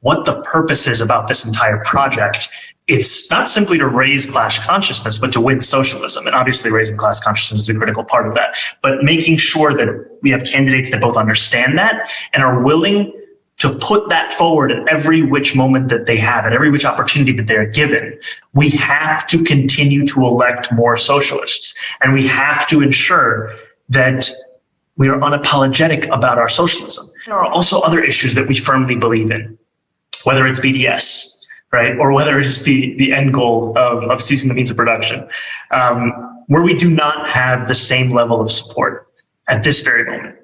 what the purpose is about this entire project, it's not simply to raise class consciousness, but to win socialism. And obviously raising class consciousness is a critical part of that. But making sure that we have candidates that both understand that and are willing to put that forward at every which moment that they have, at every which opportunity that they're given. We have to continue to elect more socialists. And we have to ensure that we are unapologetic about our socialism. There are also other issues that we firmly believe in, whether it's BDS, right, or whether it's the end goal of ceasing the means of production, where we do not have the same level of support at this very moment.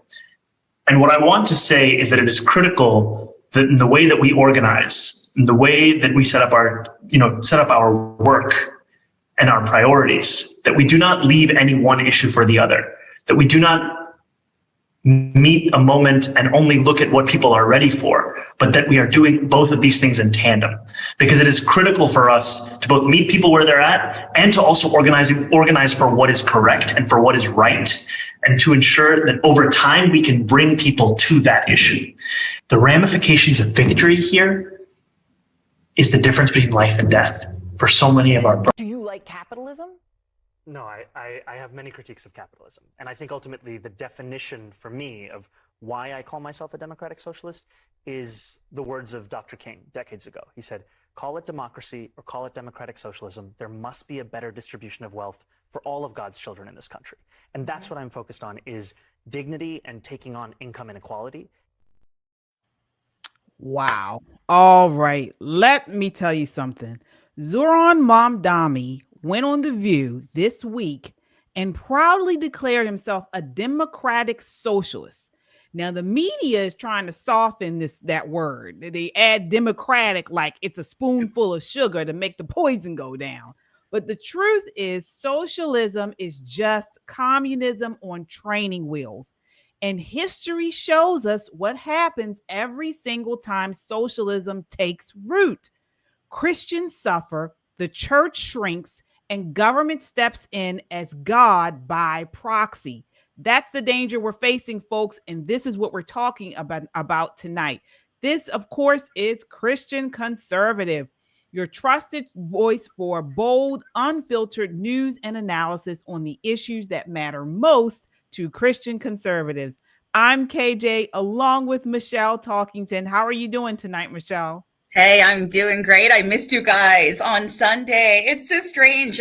And what I want to say is that it is critical that in the way that we organize, in the way that we set up our work and our priorities, that we do not leave any one issue for the other, that we do not meet a moment and only look at what people are ready for, but that we are doing both of these things in tandem, because it is critical for us to both meet people where they're at and to also organize for what is correct and for what is right, and to ensure that over time we can bring people to that issue. The ramifications of victory here is the difference between life and death for so many of our brothers. Do you like capitalism? No, I have many critiques of capitalism. And I think ultimately the definition for me of why I call myself a democratic socialist is the words of Dr. King decades ago. He said, call it democracy or call it democratic socialism. There must be a better distribution of wealth for all of God's children in this country. And that's what I'm focused on, is dignity and taking on income inequality. Wow. All right. Let me tell you something. Zohran Mamdani went on The View this week and proudly declared himself a democratic socialist. Now, the media is trying to soften that word. They add democratic like it's a spoonful of sugar to make the poison go down. But the truth is, socialism is just communism on training wheels. And history shows us what happens every single time socialism takes root. Christians suffer, the church shrinks, and government steps in as God by proxy. That's the danger we're facing, folks, and this is what we're talking about tonight. This, of course, is Christian Conservative, your trusted voice for bold, unfiltered news and analysis on the issues that matter most to Christian conservatives. I'm KJ, along with Michelle Talkington. How are you doing tonight, Michelle? Hey, I'm doing great. I missed you guys on Sunday. It's so strange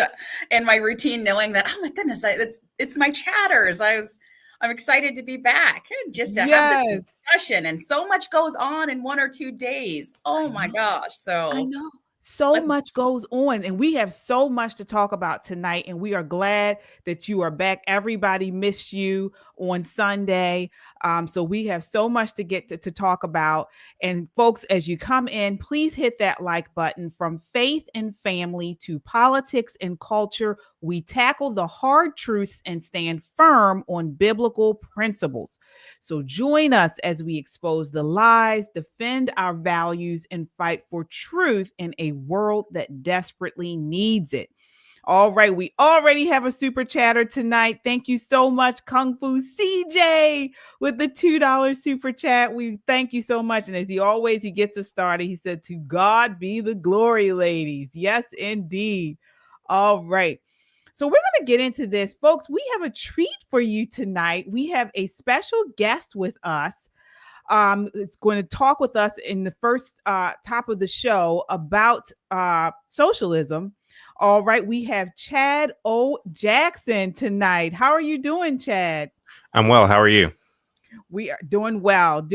in my routine knowing that, oh my goodness, it's my chatters. I'm excited to be back just to have this discussion. And so much goes on in 1 or 2 days. Oh my gosh. So I know. So much goes on, and we have so much to talk about tonight, and we are glad that you are back. Everybody missed you on Sunday. So we have so much to get to talk about. And folks, as you come in, please hit that like button. From faith and family to politics and culture, we tackle the hard truths and stand firm on biblical principles. So join us as we expose the lies, defend our values, and fight for truth in a world that desperately needs it. All right, we already have a super chatter tonight. Thank you so much, Kung Fu CJ, with the $2 super chat. We thank you so much. And as he gets us started. He said, "To God be the glory, ladies." Yes, indeed. All right. So we're going to get into this, folks. We have a treat for you tonight. We have a special guest with us. It's going to talk with us in the first top of the show about socialism. All right, we have Chad O. Jackson tonight. How are you doing, Chad? I'm well. How are you? We are doing well,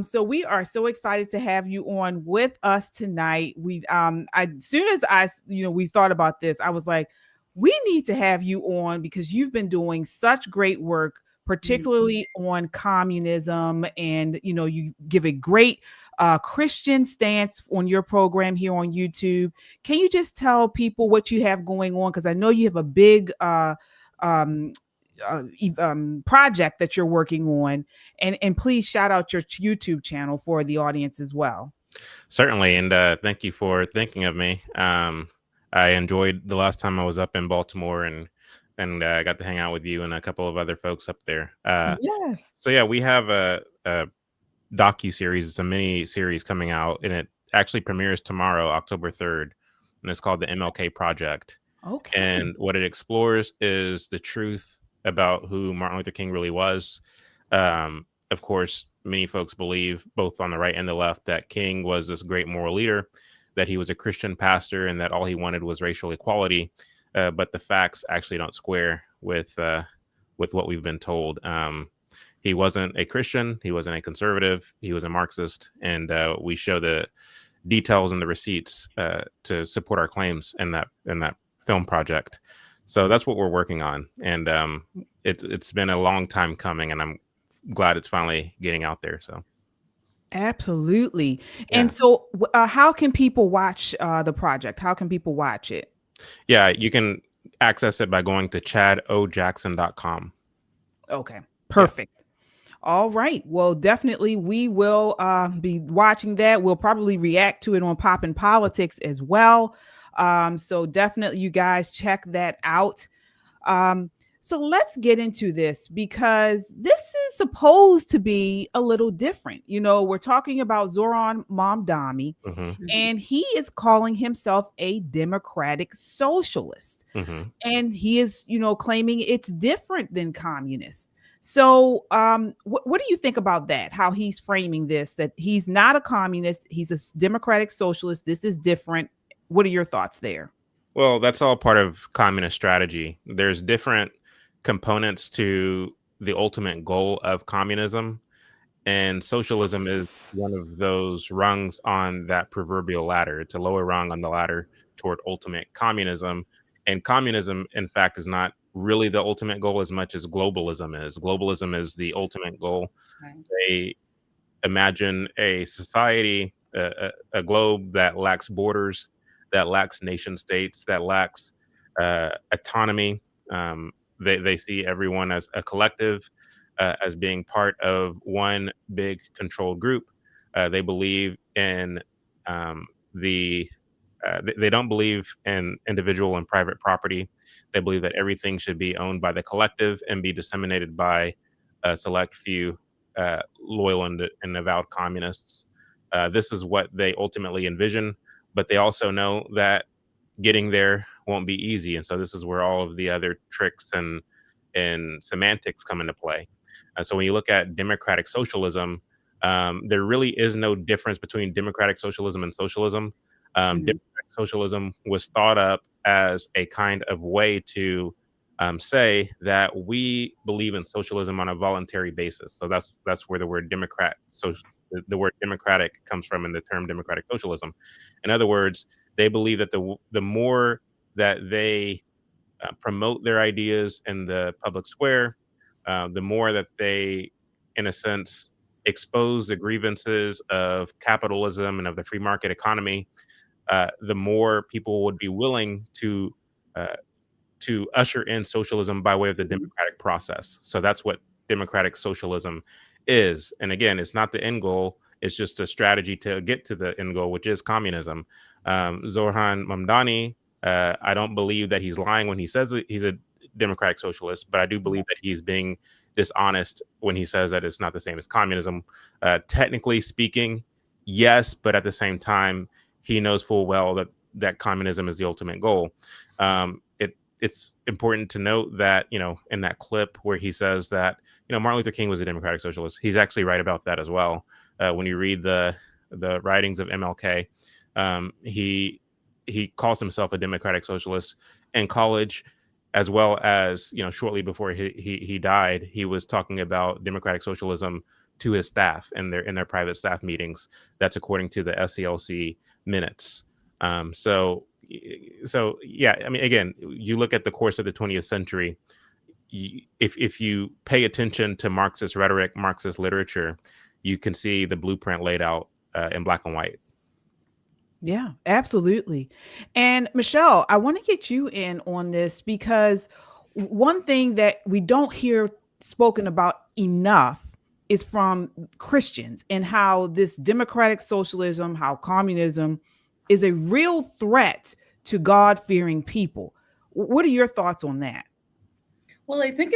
so we are so excited to have you on with us tonight. As soon as we thought about this, I was like, we need to have you on because you've been doing such great work, particularly on communism, and you give a great Christian stance on your program here on YouTube. Can you just tell people what you have going on? Because I know you have a big project that you're working on, and please shout out your YouTube channel for the audience as well. Certainly, and thank you for thinking of me. I enjoyed the last time I was up in Baltimore, and I got to hang out with you and a couple of other folks up there. Yes. So yeah, we have a docu-series. It's a mini series coming out, and it actually premieres tomorrow, October 3rd, and it's called the MLK Project. Okay. And what it explores is the truth about who Martin Luther King really was. Of course, many folks believe, both on the right and the left, that King was this great moral leader, that he was a Christian pastor, and that all he wanted was racial equality. But the facts actually don't square with what we've been told. He wasn't a Christian. He wasn't a conservative. He was a Marxist, and we show the details and the receipts to support our claims in that film project. So that's what we're working on, and it's been a long time coming, and I'm glad it's finally getting out there. So absolutely. Yeah. And so how can people watch the project? How can people watch it? Yeah, you can access it by going to chadojackson.com. Okay, perfect. Yeah. All right. Well, definitely we will be watching that. We'll probably react to it on Poppin' Politics as well. So definitely you guys check that out. So let's get into this, because this is supposed to be a little different. You know, we're talking about Zohran Mamdani, and he is calling himself a democratic socialist. And he is, you know, claiming it's different than communist. So what do you think about that? How he's framing this, that he's not a communist, he's a democratic socialist. This is different. What are your thoughts there? Well, that's all part of communist strategy. There's different components to the ultimate goal of communism, and socialism is one of those rungs on that proverbial ladder. It's a lower rung on the ladder toward ultimate communism, and communism, in fact, is not really the ultimate goal as much as globalism is. Globalism is the ultimate goal. Right. They imagine a society, a globe that lacks borders, that lacks nation states, that lacks autonomy. They see everyone as a collective, as being part of one big controlled group. They believe in they don't believe in individual and private property. They believe that everything should be owned by the collective and be disseminated by a select few loyal and avowed communists. This is what they ultimately envision, but they also know that getting there won't be easy. And so this is where all of the other tricks and semantics come into play. So when you look at democratic socialism, there really is no difference between democratic socialism and socialism. Democratic socialism was thought up as a kind of way to say that we believe in socialism on a voluntary basis. So that's where the word the word democratic comes from in the term democratic socialism. In other words, they believe that the more that they promote their ideas in the public square, the more that they, in a sense, expose the grievances of capitalism and of the free market economy, the more people would be willing to usher in socialism by way of the democratic process. So that's what democratic socialism is. And again, it's not the end goal. It's just a strategy to get to the end goal, which is communism. Zohran Mamdani, I don't believe that he's lying when he says he's a democratic socialist, but I do believe that he's being dishonest when he says that it's not the same as communism. Technically speaking, yes, but at the same time, he knows full well that communism is the ultimate goal. It's important to note that, in that clip where he says that, Martin Luther King was a democratic socialist, he's actually right about that as well. When you read the writings of MLK, he calls himself a democratic socialist in college, as well as, shortly before he died, he was talking about democratic socialism to his staff in their private staff meetings. That's according to the SCLC minutes. So yeah, I mean, again, you look at the course of the 20th century, if you pay attention to Marxist rhetoric, Marxist literature, you can see the blueprint laid out in black and white. Yeah, absolutely. And Michelle, I want to get you in on this, because one thing that we don't hear spoken about enough is from Christians, and how this democratic socialism, how communism is a real threat to God-fearing people. What are your thoughts on that? Well, I think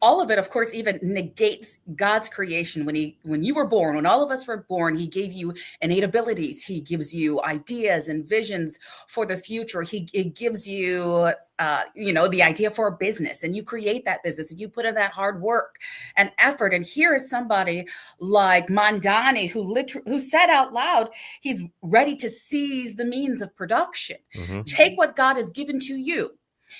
all of it, of course, even negates God's creation. When you were born, when all of us were born, he gave you innate abilities. He gives you ideas and visions for the future. It gives you, the idea for a business, and you create that business and you put in that hard work and effort. And here is somebody like Mamdani who said out loud, he's ready to seize the means of production. Mm-hmm. Take what God has given to you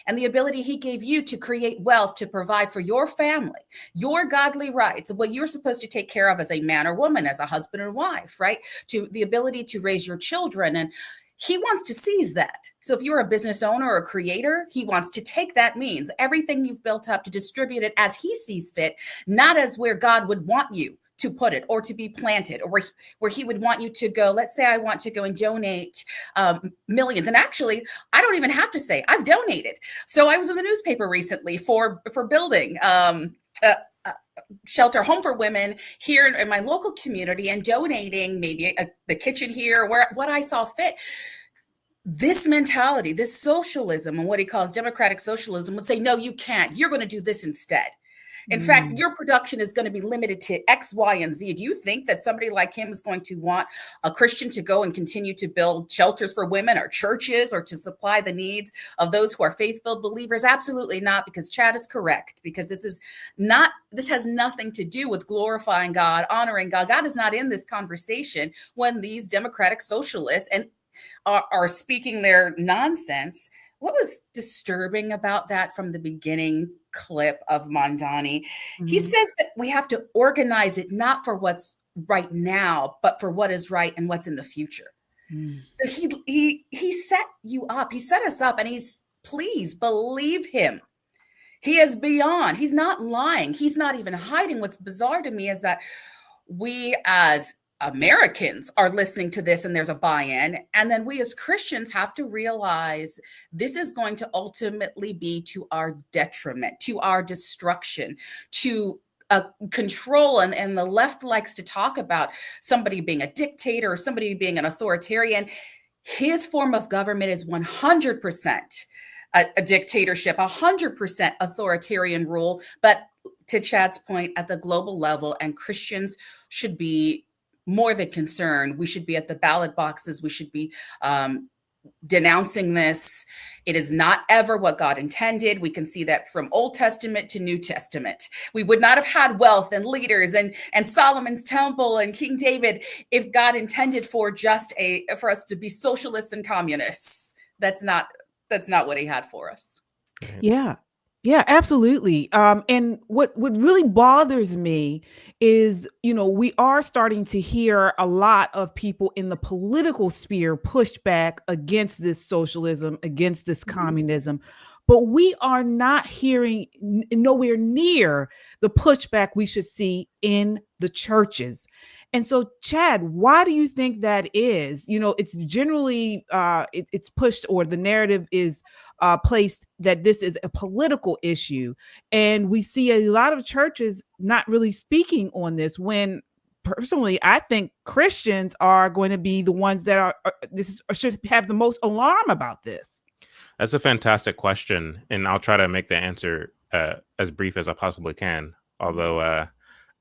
and the ability he gave you to create wealth, to provide for your family, your godly rights, what you're supposed to take care of as a man or woman, as a husband or wife, right? To the ability to raise your children. And he wants to seize that. So if you're a business owner or a creator, he wants to take that means, everything you've built up, to distribute it as he sees fit, not as where God would want you to put it or to be planted, or where he would want you to go. Let's say I want to go and donate millions. And actually, I don't even have to say, I've donated. So I was in the newspaper recently for building shelter home for women here in my local community and donating maybe the kitchen here, what I saw fit. This mentality, this socialism, and what he calls democratic socialism, would say, no, you can't. You're going to do this instead. In fact, your production is going to be limited to X, Y, and Z. Do you think that somebody like him is going to want a Christian to go and continue to build shelters for women or churches, or to supply the needs of those who are faith-filled believers? Absolutely not, because Chad is correct, because this has nothing to do with glorifying God, honoring God. God is not in this conversation when these democratic socialists are speaking their nonsense. What was disturbing about that from the beginning clip of Mamdani? Mm-hmm. He says that we have to organize it not for what's right now, but for what is right and what's in the future. Mm. So he set you up. He set us up, and please believe him. He is beyond. He's not lying. He's not even hiding. What's bizarre to me is that we as Americans are listening to this and there's a buy-in. And then we as Christians have to realize this is going to ultimately be to our detriment, to our destruction, to control. And the left likes to talk about somebody being a dictator or somebody being an authoritarian. His form of government is 100% a dictatorship, 100% authoritarian rule. But to Chad's point, at the global level, and Christians should be more than concerned. We should be at the ballot boxes. We should be denouncing this. It is not ever what God intended. We can see that from Old Testament to New Testament. We would not have had wealth and leaders and Solomon's temple and King David if God intended for us to be socialists and communists. That's not what he had for us. Yeah, absolutely. And what really bothers me is, we are starting to hear a lot of people in the political sphere push back against this socialism, against this communism, but we are not hearing nowhere near the pushback we should see in the churches. And so, Chad, why do you think that is? It's generally it's pushed, or the narrative is placed that this is a political issue. And we see a lot of churches not really speaking on this, when personally, I think Christians are going to be the ones that should have the most alarm about this. That's a fantastic question. And I'll try to make the answer as brief as I possibly can, although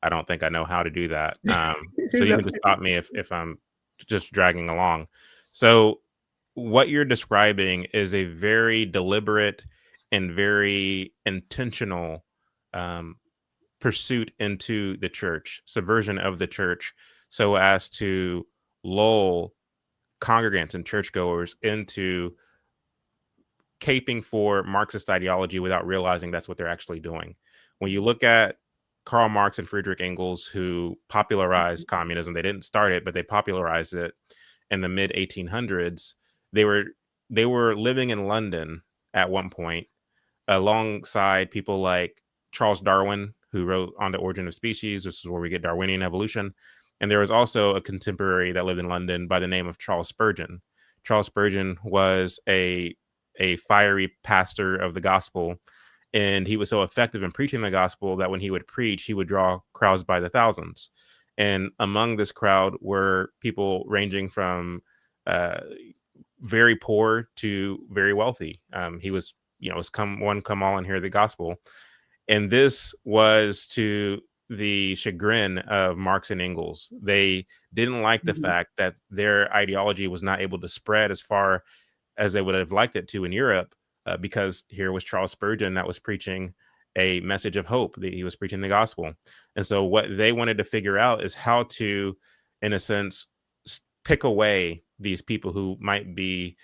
I don't think I know how to do that. So you can just stop me if I'm just dragging along. So what you're describing is a very deliberate and very intentional pursuit into the church, subversion of the church, so as to lull congregants and churchgoers into caping for Marxist ideology without realizing that's what they're actually doing. When you look at Karl Marx and Friedrich Engels, who popularized communism, they didn't start it, but they popularized it in the mid 1800s. They were living in London at one point, alongside people like Charles Darwin, who wrote On the Origin of Species. This is where we get Darwinian evolution. And there was also a contemporary that lived in London by the name of Charles Spurgeon. Charles Spurgeon was a fiery pastor of the gospel. And he was so effective in preaching the gospel that when he would preach, he would draw crowds by the thousands. And among this crowd were people ranging from very poor to very wealthy. He was, come all and hear the gospel. And this was to the chagrin of Marx and Engels. They didn't like the fact that their ideology was not able to spread as far as they would have liked it to in Europe, because here was Charles Spurgeon that was preaching a message of hope. He was preaching the gospel. And so what they wanted to figure out is how to, in a sense, pick away these people who might be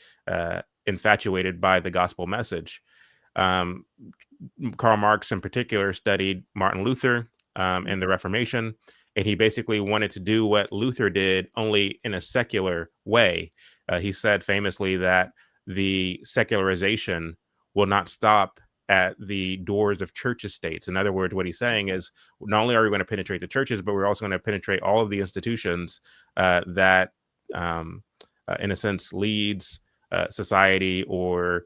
infatuated by the gospel message. Karl Marx in particular studied Martin Luther and the Reformation, and he basically wanted to do what Luther did, only in a secular way. He said famously that the secularization will not stop at the doors of church estates. In other words, what he's saying is, not only are we going to penetrate the churches, but we're also going to penetrate all of the institutions that, in a sense, leads society or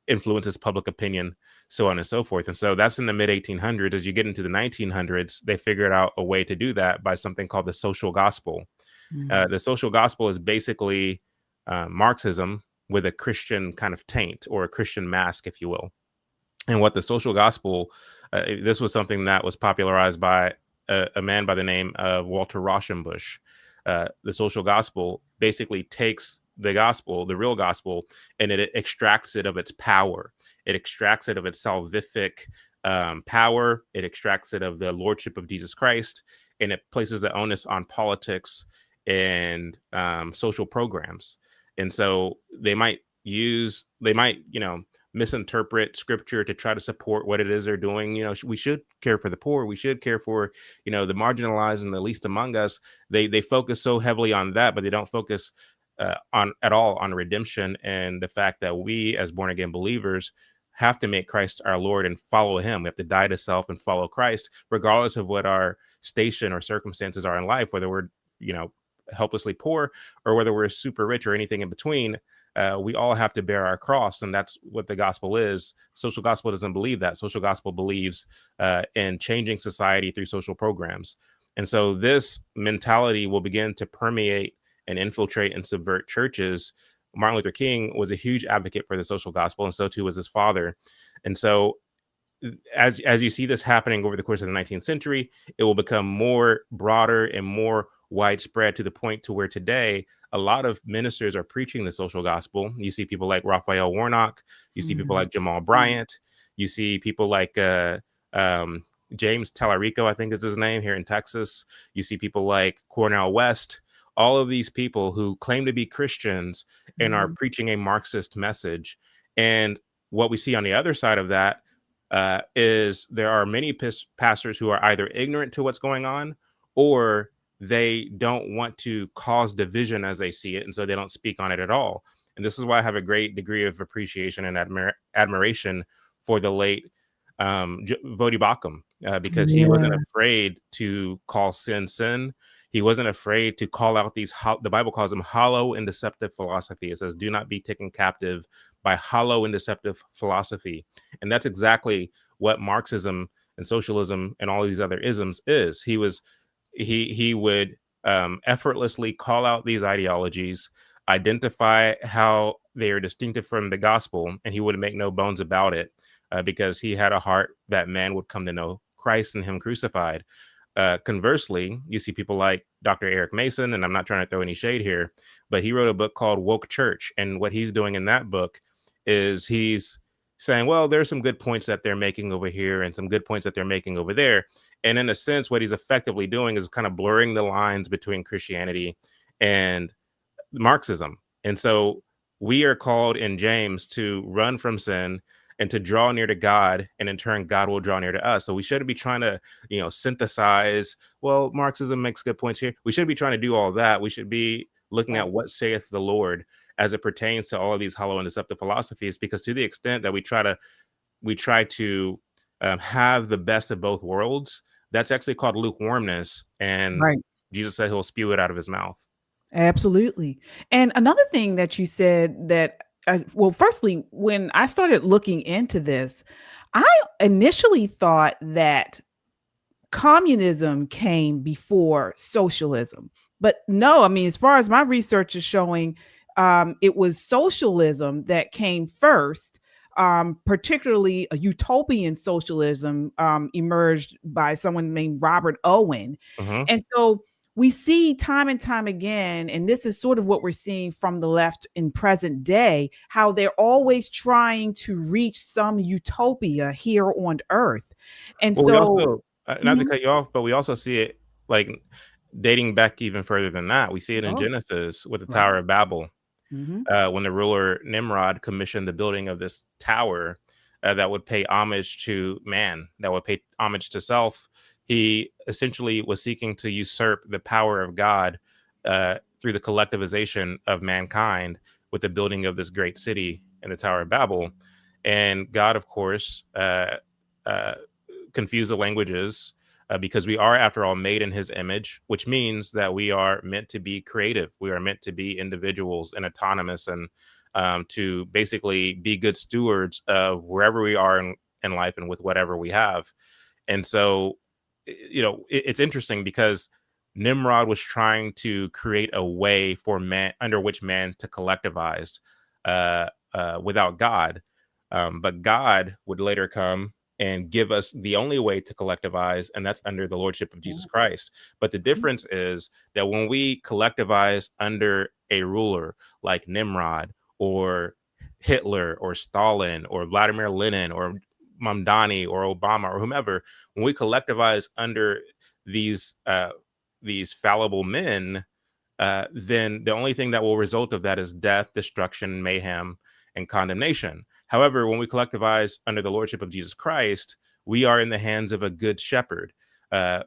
influences public opinion, so on and so forth. And so that's in the mid 1800s. As you get into the 1900s, they figured out a way to do that by something called the social gospel. The social gospel is basically Marxism with a Christian kind of taint, or a Christian mask, if you will. And what the social gospel, this was something that was popularized by a man by the name of Walter Rauschenbusch. The social gospel basically takes the gospel, the real gospel, and it extracts it of its power. It extracts it of its salvific power. It extracts it of the lordship of Jesus Christ, and it places the onus on politics and social programs. And so they might, misinterpret scripture to try to support what it is they're doing. We should care for the poor. We should care for, the marginalized and the least among us. They focus so heavily on that, but they don't focus at all on redemption and the fact that we, as born again believers, have to make Christ our Lord and follow him. We have to die to self and follow Christ, regardless of what our station or circumstances are in life, whether we're, helplessly poor or whether we're super rich or anything in between. We all have to bear our cross, and that's what the gospel is. Social gospel doesn't believe that. Social gospel believes in changing society through social programs. And so this mentality will begin to permeate and infiltrate and subvert churches. Martin Luther King was a huge advocate for the social gospel, and so too was his father. And so as you see this happening over the course of the 19th century, it will become more broader and more widespread, to the point to where today a lot of ministers are preaching the social gospel. You see people like Raphael Warnock, you see people like Jamal Bryant, you see people like James Tallarico, I think is his name, here in Texas. You see people like Cornel West. All of these people who claim to be Christians and are preaching a Marxist message. And what we see on the other side of that is there are many pastors who are either ignorant to what's going on, or they don't want to cause division as they see it, and so they don't speak on it at all. And this is why I have a great degree of appreciation and admiration for the late Vodi Bakum, because he wasn't afraid to call sin. He wasn't afraid to call out these, the Bible calls them hollow and deceptive philosophy. It says, do not be taken captive by hollow and deceptive philosophy. And that's exactly what Marxism and socialism and all these other isms is. He would effortlessly call out these ideologies, identify how they are distinctive from the gospel, and he would make no bones about it, because he had a heart that man would come to know Christ and him crucified. Conversely, you see people like Dr. Eric Mason, and I'm not trying to throw any shade here, but he wrote a book called Woke Church. And what he's doing in that book is he's saying, well, there's some good points that they're making over here and some good points that they're making over there. And in a sense, what he's effectively doing is kind of blurring the lines between Christianity and Marxism. And so we are called in James to run from sin and to draw near to God, and in turn, God will draw near to us. So we shouldn't be trying to, synthesize, well, Marxism makes good points here. We shouldn't be trying to do all that. We should be looking at what saith the Lord as it pertains to all of these hollow and deceptive philosophies, because to the extent that we try to have the best of both worlds, that's actually called lukewarmness. And Jesus said he'll spew it out of his mouth. Absolutely. And another thing that you said that, firstly, when I started looking into this, I initially thought that communism came before socialism. But no, I mean, as far as my research is showing, it was socialism that came first. particularly a utopian socialism emerged by someone named Robert Owen. Mhm. And so we see time and time again, and this is sort of what we're seeing from the left in present day, how they're always trying to reach some utopia here on earth. And Well, we so, also, not to cut you off, but we also see it like dating back even further than that. We see it in Oh, Genesis with the right. Tower of Babel, Mhm. when the ruler Nimrod commissioned the building of this tower that would pay homage to man, that would pay homage to self. He essentially was seeking to usurp the power of God through the collectivization of mankind with the building of this great city in the Tower of Babel. And God, of course, confused the languages because we are, after all, made in his image, which means that we are meant to be creative. We are meant to be individuals and autonomous, and to basically be good stewards of wherever we are in life and with whatever we have. And so, it's interesting because Nimrod was trying to create a way for man, under which man to collectivize without God. But God would later come and give us the only way to collectivize, and that's under the lordship of Jesus Christ. But the difference is that when we collectivize under a ruler like Nimrod or Hitler or Stalin or Vladimir Lenin or Mamdani or Obama or whomever, when we collectivize under these fallible men, then the only thing that will result of that is death, destruction, mayhem, and condemnation. However, when we collectivize under the lordship of Jesus Christ, we are in the hands of a good shepherd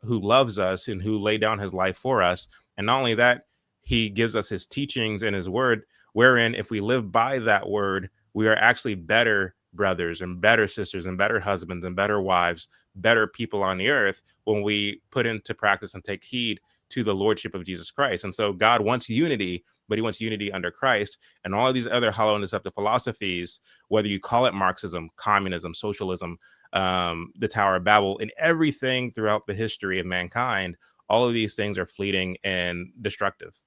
who loves us and who laid down his life for us. And not only that, he gives us his teachings and his word, wherein if we live by that word, we are actually better brothers and better sisters and better husbands and better wives, better people on the earth when we put into practice and take heed to the lordship of Jesus Christ. And so God wants unity, but he wants unity under Christ. And all of these other hollow and deceptive philosophies, whether you call it Marxism, communism, socialism, the Tower of Babel, and everything throughout the history of mankind, all of these things are fleeting and destructive.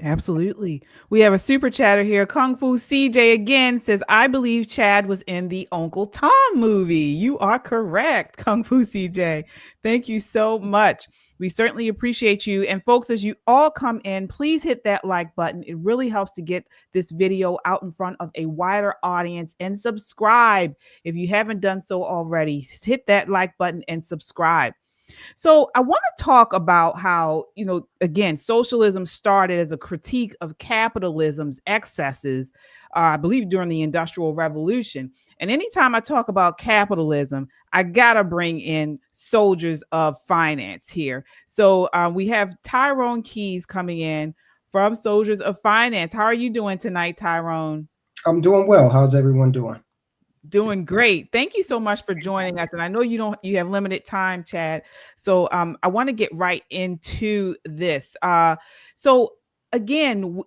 Absolutely. We have a super chatter here. Kung Fu CJ again says, I believe Chad was in the Uncle Tom movie. You are correct, Kung Fu CJ. Thank you so much. We certainly appreciate you. And folks, as you all come in, please hit that like button. It really helps to get this video out in front of a wider audience, and subscribe. If you haven't done so already, hit that like button and subscribe. So I want to talk about how, again, socialism started as a critique of capitalism's excesses, I believe during the Industrial Revolution. And anytime I talk about capitalism, I got to bring in soldiers of finance here. So we have Tyrone Keys coming in from Soldiers of Finance. How are you doing tonight, Tyrone? I'm doing well. How's everyone doing? Doing great. Thank you so much for joining us. And I know you have limited time, Chad. So I want to get right into this. So again,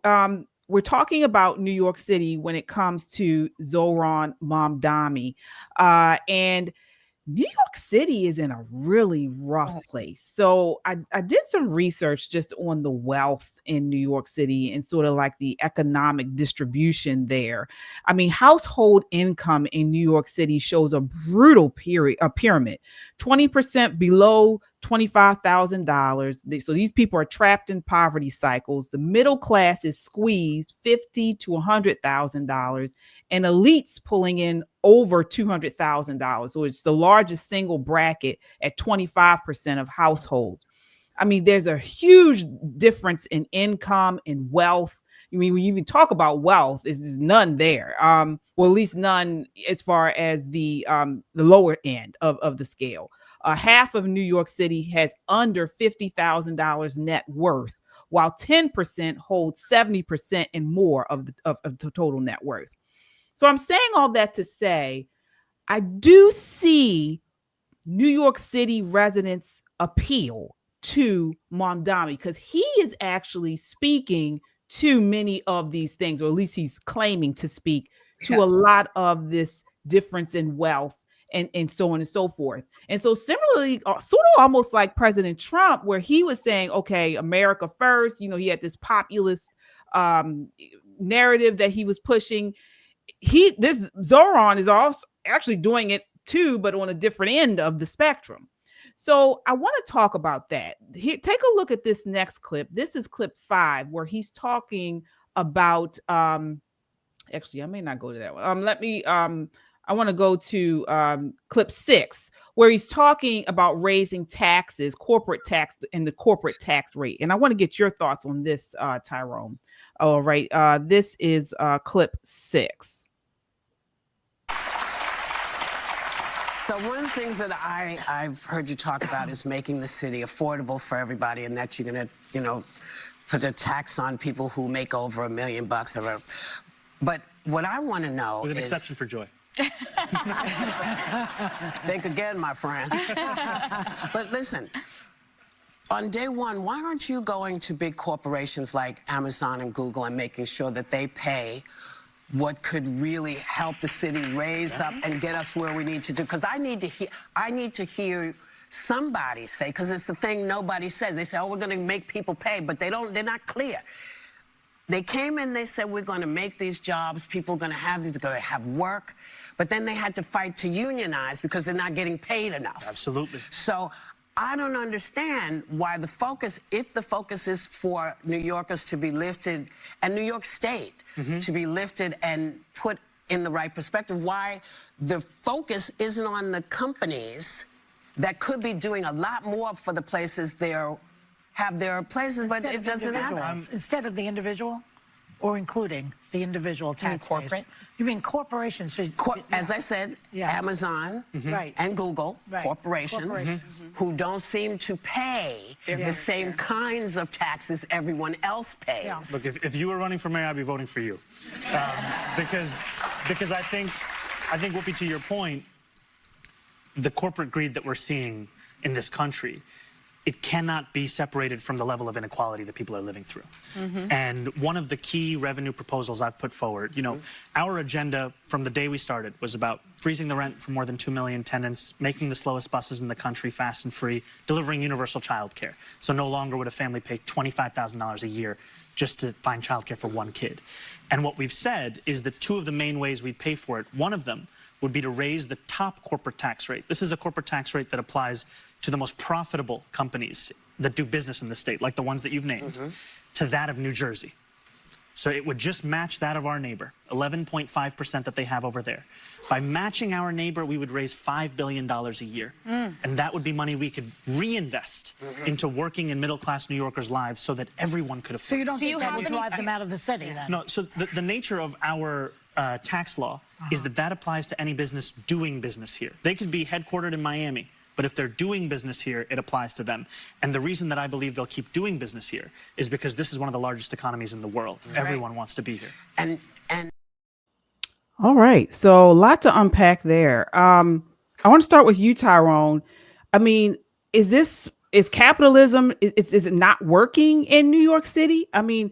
we're talking about New York City when it comes to Zohran Mamdani. And New York City is in a really rough place. So I did some research just on the wealth in New York City and sort of like the economic distribution there. I mean, household income in New York City shows a brutal pyramid, 20% below $25,000. So these people are trapped in poverty cycles. The middle class is squeezed $50,000 to $100,000, and elites pulling in over $200,000. So it's the largest single bracket at 25% of households. I mean, there's a huge difference in income and wealth. I mean, when you even talk about wealth, there's none there. Well, at least none as far as the lower end of the scale. Half of New York City has under $50,000 net worth, while 10% holds 70% and more of the total net worth. So I'm saying all that to say, I do see New York City residents appeal to Mamdani because he is actually speaking to many of these things, or at least he's claiming to speak to a lot of this difference in wealth and so on and so forth. And so similarly, sort of almost like President Trump, where he was saying, okay, America first, he had this populist narrative that he was pushing. this Zohran is also actually doing it too, but on a different end of the spectrum. So I want to talk about that. Here, take a look at this next clip. This is clip 5, where he's talking about actually, I may not go to that one. I want to go to clip 6, where he's talking about raising taxes, corporate tax, and the corporate tax rate. And I want to get your thoughts on this, Tyrone. All right. This is clip 6. So one of the things that I've heard you talk about is making the city affordable for everybody, and that you're going to, put a tax on people who make over $1 million or whatever. But what I want to know with an is, exception for Joy. Think again, my friend. But listen, on day one, why aren't you going to big corporations like Amazon and Google and making sure that they pay what could really help the city raise up and get us where we need to do? Because I need to hear somebody say, because it's the thing nobody says. They say, oh, we're going to make people pay, but they're not clear. They came in, they said, we're going to make these jobs, people are going to have these, they're going to have work, but then they had to fight to unionize because they're not getting paid enough. Absolutely. So I don't understand why the focus, if the focus is for New Yorkers to be lifted and New York State to be lifted and put in the right perspective, why the focus isn't on the companies that could be doing a lot more for the places have their places, but it doesn't happen. Instead of the individual, or including the individual tax base. You mean corporations should... As I said, Amazon and Google, corporations who don't seem to pay the same kinds of taxes everyone else pays. Look, if you were running for mayor, I'd be voting for you. Because I think, Whoopi, to your point, the corporate greed that we're seeing in this country, it cannot be separated from the level of inequality that people are living through. And one of the key revenue proposals I've put forward, our agenda from the day we started was about freezing the rent for more than 2 million tenants, making the slowest buses in the country fast and free, delivering universal childcare. So no longer would a family pay $25,000 a year just to find childcare for one kid. And what we've said is that 2 of the main ways we'd pay for it, one of them would be to raise the top corporate tax rate. This is a corporate tax rate that applies to the most profitable companies that do business in the state, like the ones that you've named, to that of New Jersey. So it would just match that of our neighbor, 11.5% that they have over there. By matching our neighbor, we would raise $5 billion a year. And that would be money we could reinvest into working and middle-class New Yorkers' lives so that everyone could afford it. So you don't think that would drive them out of the city, then? No, so the nature of our tax law is that applies to any business doing business here. They could be headquartered in Miami, but if they're doing business here, it applies to them. And the reason that I believe they'll keep doing business here is because this is one of the largest economies in the world. Everyone wants to be here. And all right, so a lot to unpack there. I want to start with you, Tyrone. I mean, is capitalism, is it not working in New York City? I mean,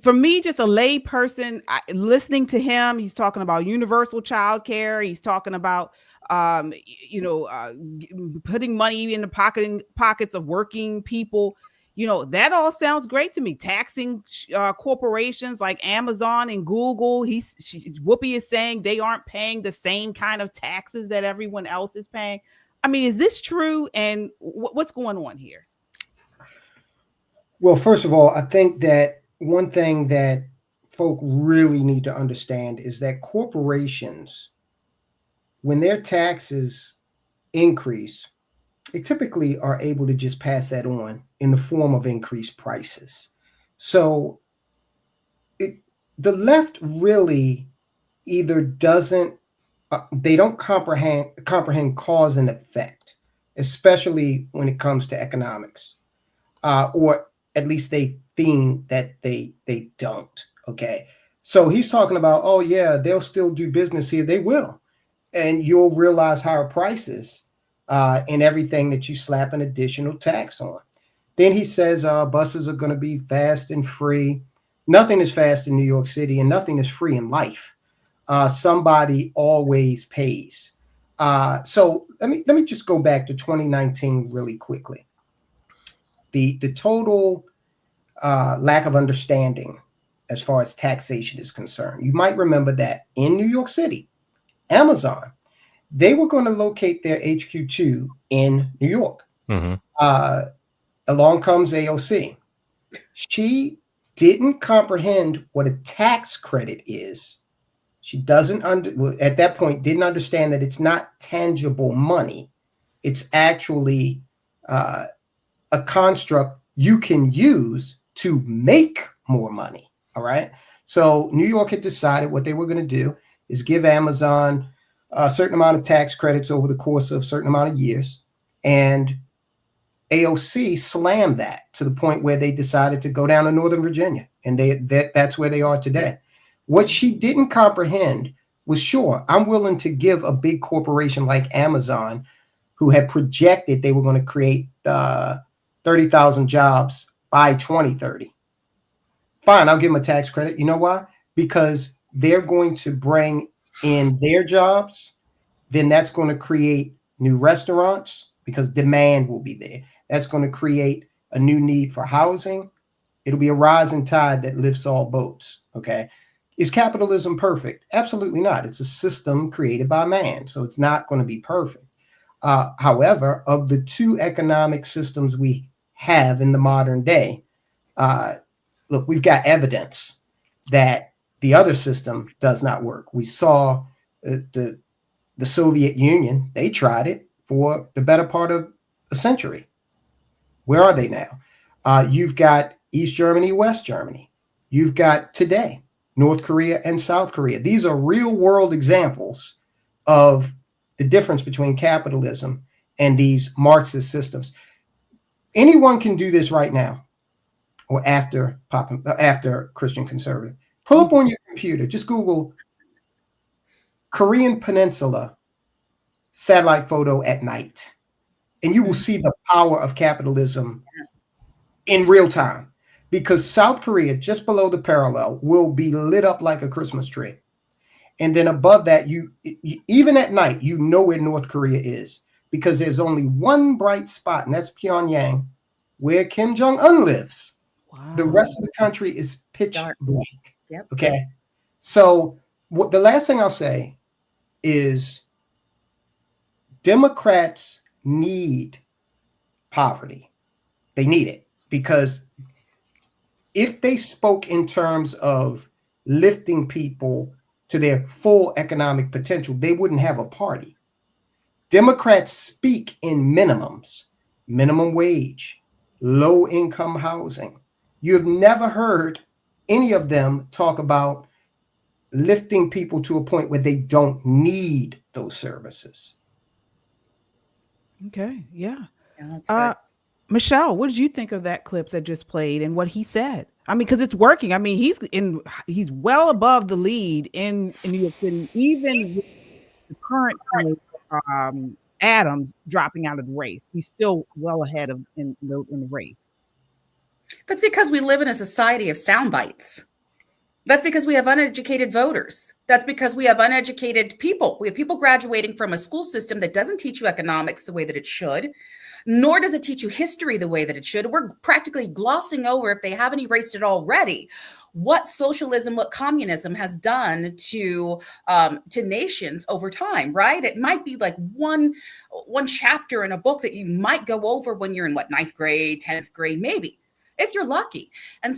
for me, just a lay person, listening to him, he's talking about universal child care. He's talking about, putting money in the pockets of working people. That all sounds great to me. Taxing corporations like Amazon and Google. Whoopi is saying they aren't paying the same kind of taxes that everyone else is paying. I mean, is this true? And what's going on here? Well, first of all, I think that one thing that folk really need to understand is that corporations, when their taxes increase, they typically are able to just pass that on in the form of increased prices. So the left really either doesn't, they don't comprehend cause and effect, especially when it comes to economics, or at least they think that they don't. Okay. So he's talking about, oh yeah, they'll still do business here. They will. And you'll realize higher prices in everything that you slap an additional tax on. Then he says buses are going to be fast and free. Nothing is fast in New York City and nothing is free in life. Somebody always pays. So let me just go back to 2019 really quickly. The total lack of understanding as far as taxation is concerned. You might remember that in New York City, Amazon, they were going to locate their HQ2 in New York. Along comes AOC. She didn't comprehend what a tax credit is. She doesn't at that point didn't understand that it's not tangible money. It's actually a construct you can use to make more money. All right. So New York had decided what they were going to do is give Amazon a certain amount of tax credits over the course of a certain amount of years. And AOC slammed that to the point where they decided to go down to Northern Virginia. And that's where they are today. What she didn't comprehend was, sure, I'm willing to give a big corporation like Amazon, who had projected they were going to create 30,000 jobs by 2030. Fine, I'll give them a tax credit. You know why? Because they're going to bring in their jobs. Then that's going to create new restaurants because demand will be there. That's going to create a new need for housing. It'll be a rising tide that lifts all boats. Okay. Is capitalism perfect? Absolutely not. It's a system created by man. So it's not going to be perfect. However, of the two economic systems we have in the modern day, look, we've got evidence that the other system does not work. We saw the Soviet Union. They tried it for the better part of a century. Where are they now? You've got East Germany, West Germany. You've got today North Korea and South Korea. These are real world examples of the difference between capitalism and these Marxist systems. Anyone can do this right now or after Christian conservative. Pull up on your computer, just Google Korean Peninsula satellite photo at night, and you will see the power of capitalism in real time, because South Korea, just below the parallel, will be lit up like a Christmas tree. And then above that, you even at night, you know where North Korea is, because there's only one bright spot, and that's Pyongyang, where Kim Jong-un lives. Wow. The rest of the country is pitch black. Yep. Okay. So what the last thing I'll say is Democrats need poverty. They need it, because if they spoke in terms of lifting people to their full economic potential, they wouldn't have a party. Democrats speak in minimums, minimum wage, low income housing. You have never heard any of them talk about lifting people to a point where they don't need those services. Okay, yeah. That's good. Michelle, what did you think of that clip that just played and what he said? I mean, because it's working. I mean, he's well above the lead in New York City, even with the current Adams dropping out of the race. He's still well ahead of in the race. That's because we live in a society of sound bites. That's because we have uneducated voters. That's because we have uneducated people. We have people graduating from a school system that doesn't teach you economics the way that it should, nor does it teach you history the way that it should. We're practically glossing over, if they haven't erased it already, what socialism, what communism has done to nations over time, right? It might be like one chapter in a book that you might go over when you're in, 9th grade, 10th grade, maybe, if you're lucky. And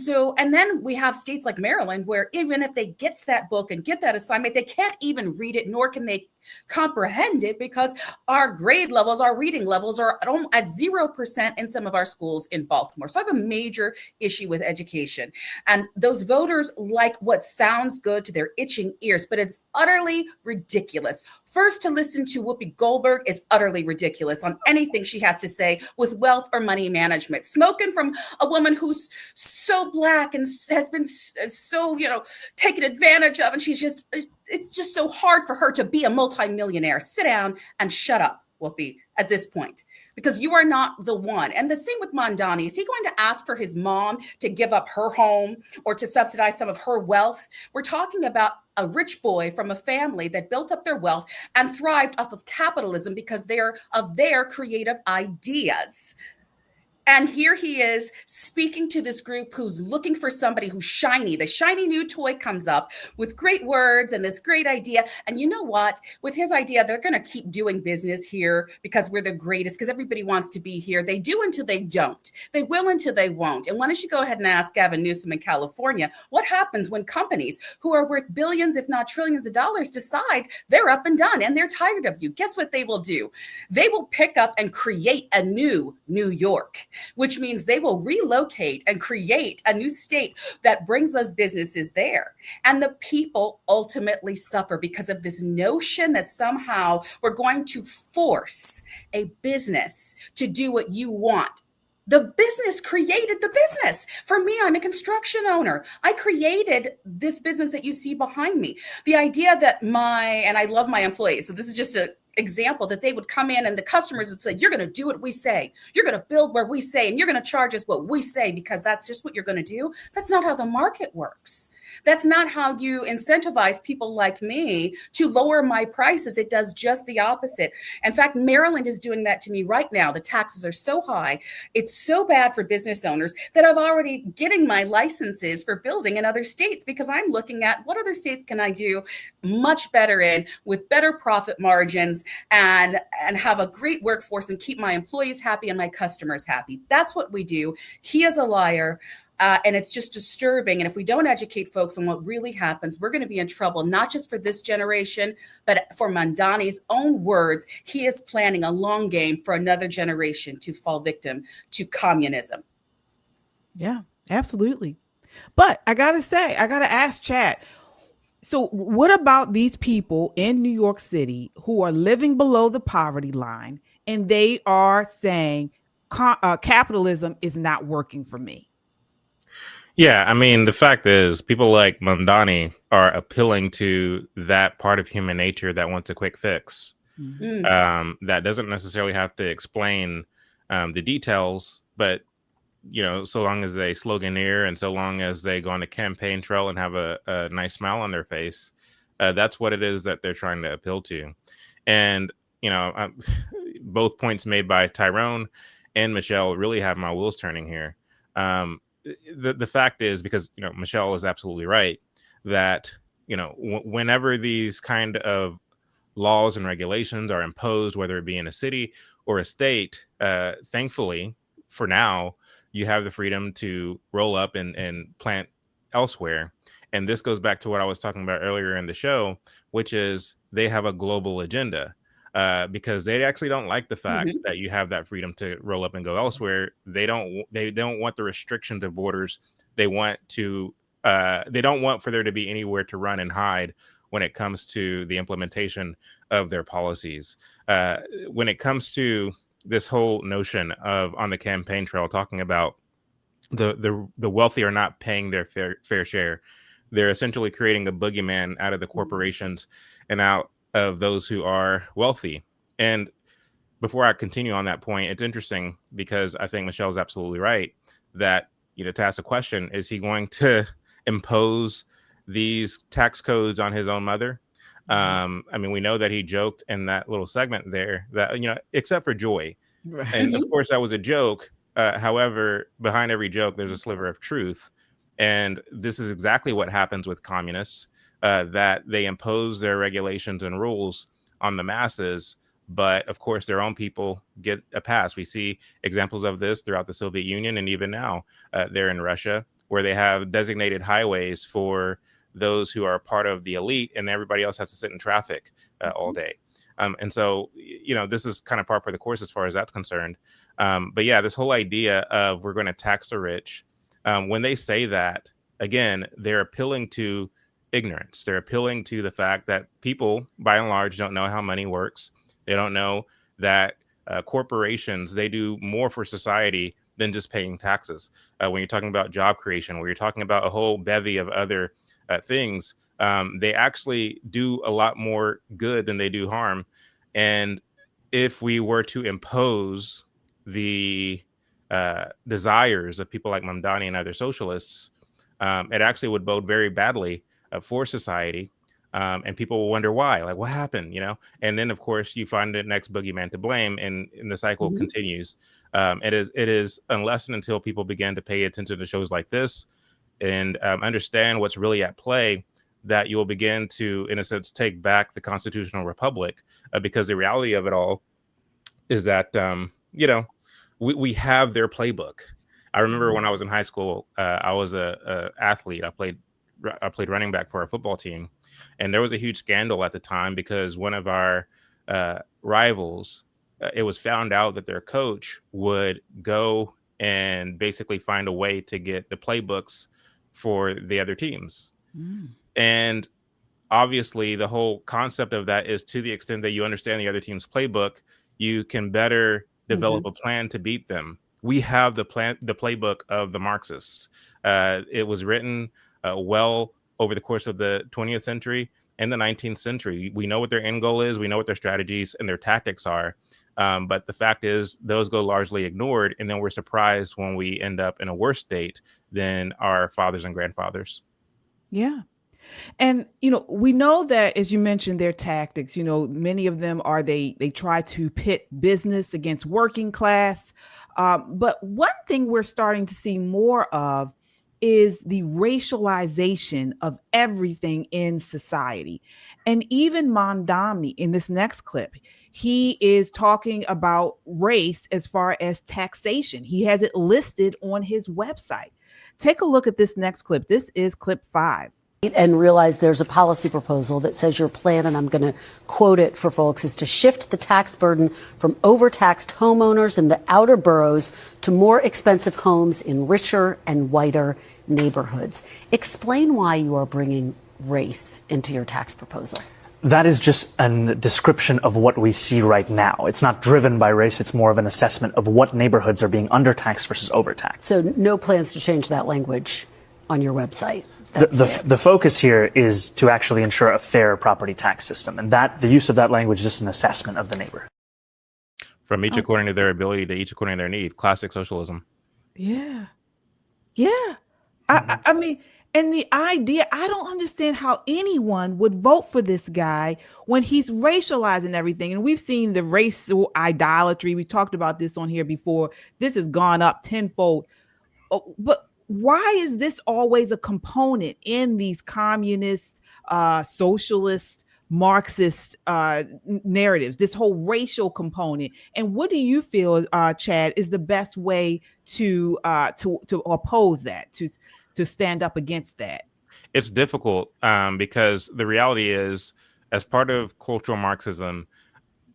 then we have states like Maryland, where even if they get that book and get that assignment, they can't even read it, nor can they comprehend it, because our grade levels, our reading levels are at 0% in some of our schools in Baltimore. So I have a major issue with education. And those voters like what sounds good to their itching ears, but it's utterly ridiculous. First, to listen to Whoopi Goldberg is utterly ridiculous on anything she has to say with wealth or money management. Smoking from a woman who's so black and has been so, taken advantage of, and it's just so hard for her to be a multimillionaire. Sit down and shut up, Whoopi, at this point, because you are not the one. And the same with Mamdani. Is he going to ask for his mom to give up her home or to subsidize some of her wealth? We're talking about a rich boy from a family that built up their wealth and thrived off of capitalism because they're of their creative ideas. And here he is speaking to this group who's looking for somebody who's shiny. The shiny new toy comes up with great words and this great idea. And you know what? With his idea, they're going to keep doing business here because we're the greatest, because everybody wants to be here. They do until they don't. They will until they won't. And why don't you go ahead and ask Gavin Newsom in California, what happens when companies who are worth billions, if not trillions of dollars decide they're up and done and they're tired of you? Guess what they will do? They will pick up and create a new New York, which means they will relocate and create a new state that brings us businesses there. And the people ultimately suffer because of this notion that somehow we're going to force a business to do what you want. The business created the business. For me, I'm a construction owner. I created this business that you see behind me. The idea that and I love my employees, so this is just an example, that they would come in and the customers would say, you're going to do what we say. You're going to build where we say, and you're going to charge us what we say because that's just what you're going to do. That's not how the market works. That's not how you incentivize people like me to lower my prices. It does just the opposite. In fact, Maryland is doing that to me right now. The taxes are so high. It's so bad for business owners that I've already getting my licenses for building in other states because I'm looking at what other states can I do much better in with better profit margins and have a great workforce and keep my employees happy and my customers happy. That's what we do. He is a liar. And it's just disturbing. And if we don't educate folks on what really happens, we're going to be in trouble, not just for this generation, but for Mamdani's own words. He is planning a long game for another generation to fall victim to communism. Yeah, absolutely. But I got to ask chat. So what about these people in New York City who are living below the poverty line and they are saying capitalism is not working for me? Yeah, I mean, the fact is, people like Mamdani are appealing to that part of human nature that wants a quick fix. That doesn't necessarily have to explain the details, but so long as they sloganeer and so long as they go on the campaign trail and have a nice smile on their face, that's what it is that they're trying to appeal to. And both points made by Tyrone and Michelle really have my wheels turning here. The fact is, because Michelle is absolutely right, that whenever these kind of laws and regulations are imposed, whether it be in a city or a state, thankfully for now you have the freedom to roll up and plant elsewhere. And this goes back to what I was talking about earlier in the show, which is they have a global agenda. Because they actually don't like the fact that you have that freedom to roll up and go elsewhere. They don't want the restrictions of borders. They want to. They don't want for there to be anywhere to run and hide when it comes to the implementation of their policies. When it comes to this whole notion of on the campaign trail talking about the wealthy are not paying their fair share, they're essentially creating a boogeyman out of the corporations and out of those who are wealthy. And before I continue on that point, it's interesting because I think Michelle's absolutely right that, to ask the question, is he going to impose these tax codes on his own mother? I mean, we know that he joked in that little segment there that, except for Joy. Right. And of course that was a joke. However, behind every joke, there's a sliver of truth. And this is exactly what happens with communists. That they impose their regulations and rules on the masses, but of course their own people get a pass. We see examples of this throughout the Soviet Union, and even now they're in Russia, where they have designated highways for those who are part of the elite, and everybody else has to sit in traffic all day. And so, this is kind of par for the course as far as that's concerned. But yeah, this whole idea of we're going to tax the rich, when they say that, again, they're appealing to ignorance. They're appealing to the fact that people, by and large, don't know how money works. They don't know that corporations, they do more for society than just paying taxes. When you're talking about job creation, where you're talking about a whole bevy of other things, they actually do a lot more good than they do harm. And if we were to impose the desires of people like Mamdani and other socialists, it actually would bode very badly for society, And people will wonder why, like what happened, and then of course you find the next boogeyman to blame, and the cycle continues. It is unless and until people begin to pay attention to shows like this and understand what's really at play, that you will begin to, in a sense, take back the constitutional republic, because the reality of it all is that we have their playbook. I remember when I was in high school, I was a athlete. I played running back for our football team, and there was a huge scandal at the time because one of our rivals, it was found out that their coach would go and basically find a way to get the playbooks for the other teams. And obviously the whole concept of that is, to the extent that you understand the other team's playbook, you can better develop a plan to beat them. We have the playbook of the Marxists. It was written well over the course of the 20th century and the 19th century. We know what their end goal is. We know what their strategies and their tactics are. But the fact is, those go largely ignored. And then we're surprised when we end up in a worse state than our fathers and grandfathers. Yeah. And, we know that, as you mentioned, their tactics, many of them are they try to pit business against working class. But one thing we're starting to see more of is the racialization of everything in society. And even Mamdani, in this next clip, he is talking about race as far as taxation. He has it listed on his website. Take a look at this next clip. This is clip 5. And realize there's a policy proposal that says your plan, and I'm going to quote it for folks, is to shift the tax burden from overtaxed homeowners in the outer boroughs to more expensive homes in richer and whiter neighborhoods. Explain why you are bringing race into your tax proposal. That is just a description of what we see right now. It's not driven by race. It's more of an assessment of what neighborhoods are being undertaxed versus overtaxed. So no plans to change that language on your website. The focus here is to actually ensure a fair property tax system, and that the use of that language is just an assessment of the neighborhood. From each according to their ability to each according to their need. Classic socialism. Yeah. I mean, and the idea, I don't understand how anyone would vote for this guy when he's racializing everything. And we've seen the racial idolatry. We talked about this on here before. This has gone up tenfold. But why is this always a component in these communist, socialist, Marxist narratives, this whole racial component? And what do you feel, Chad, is the best way to oppose that, to stand up against that? It's difficult because the reality is, as part of cultural Marxism,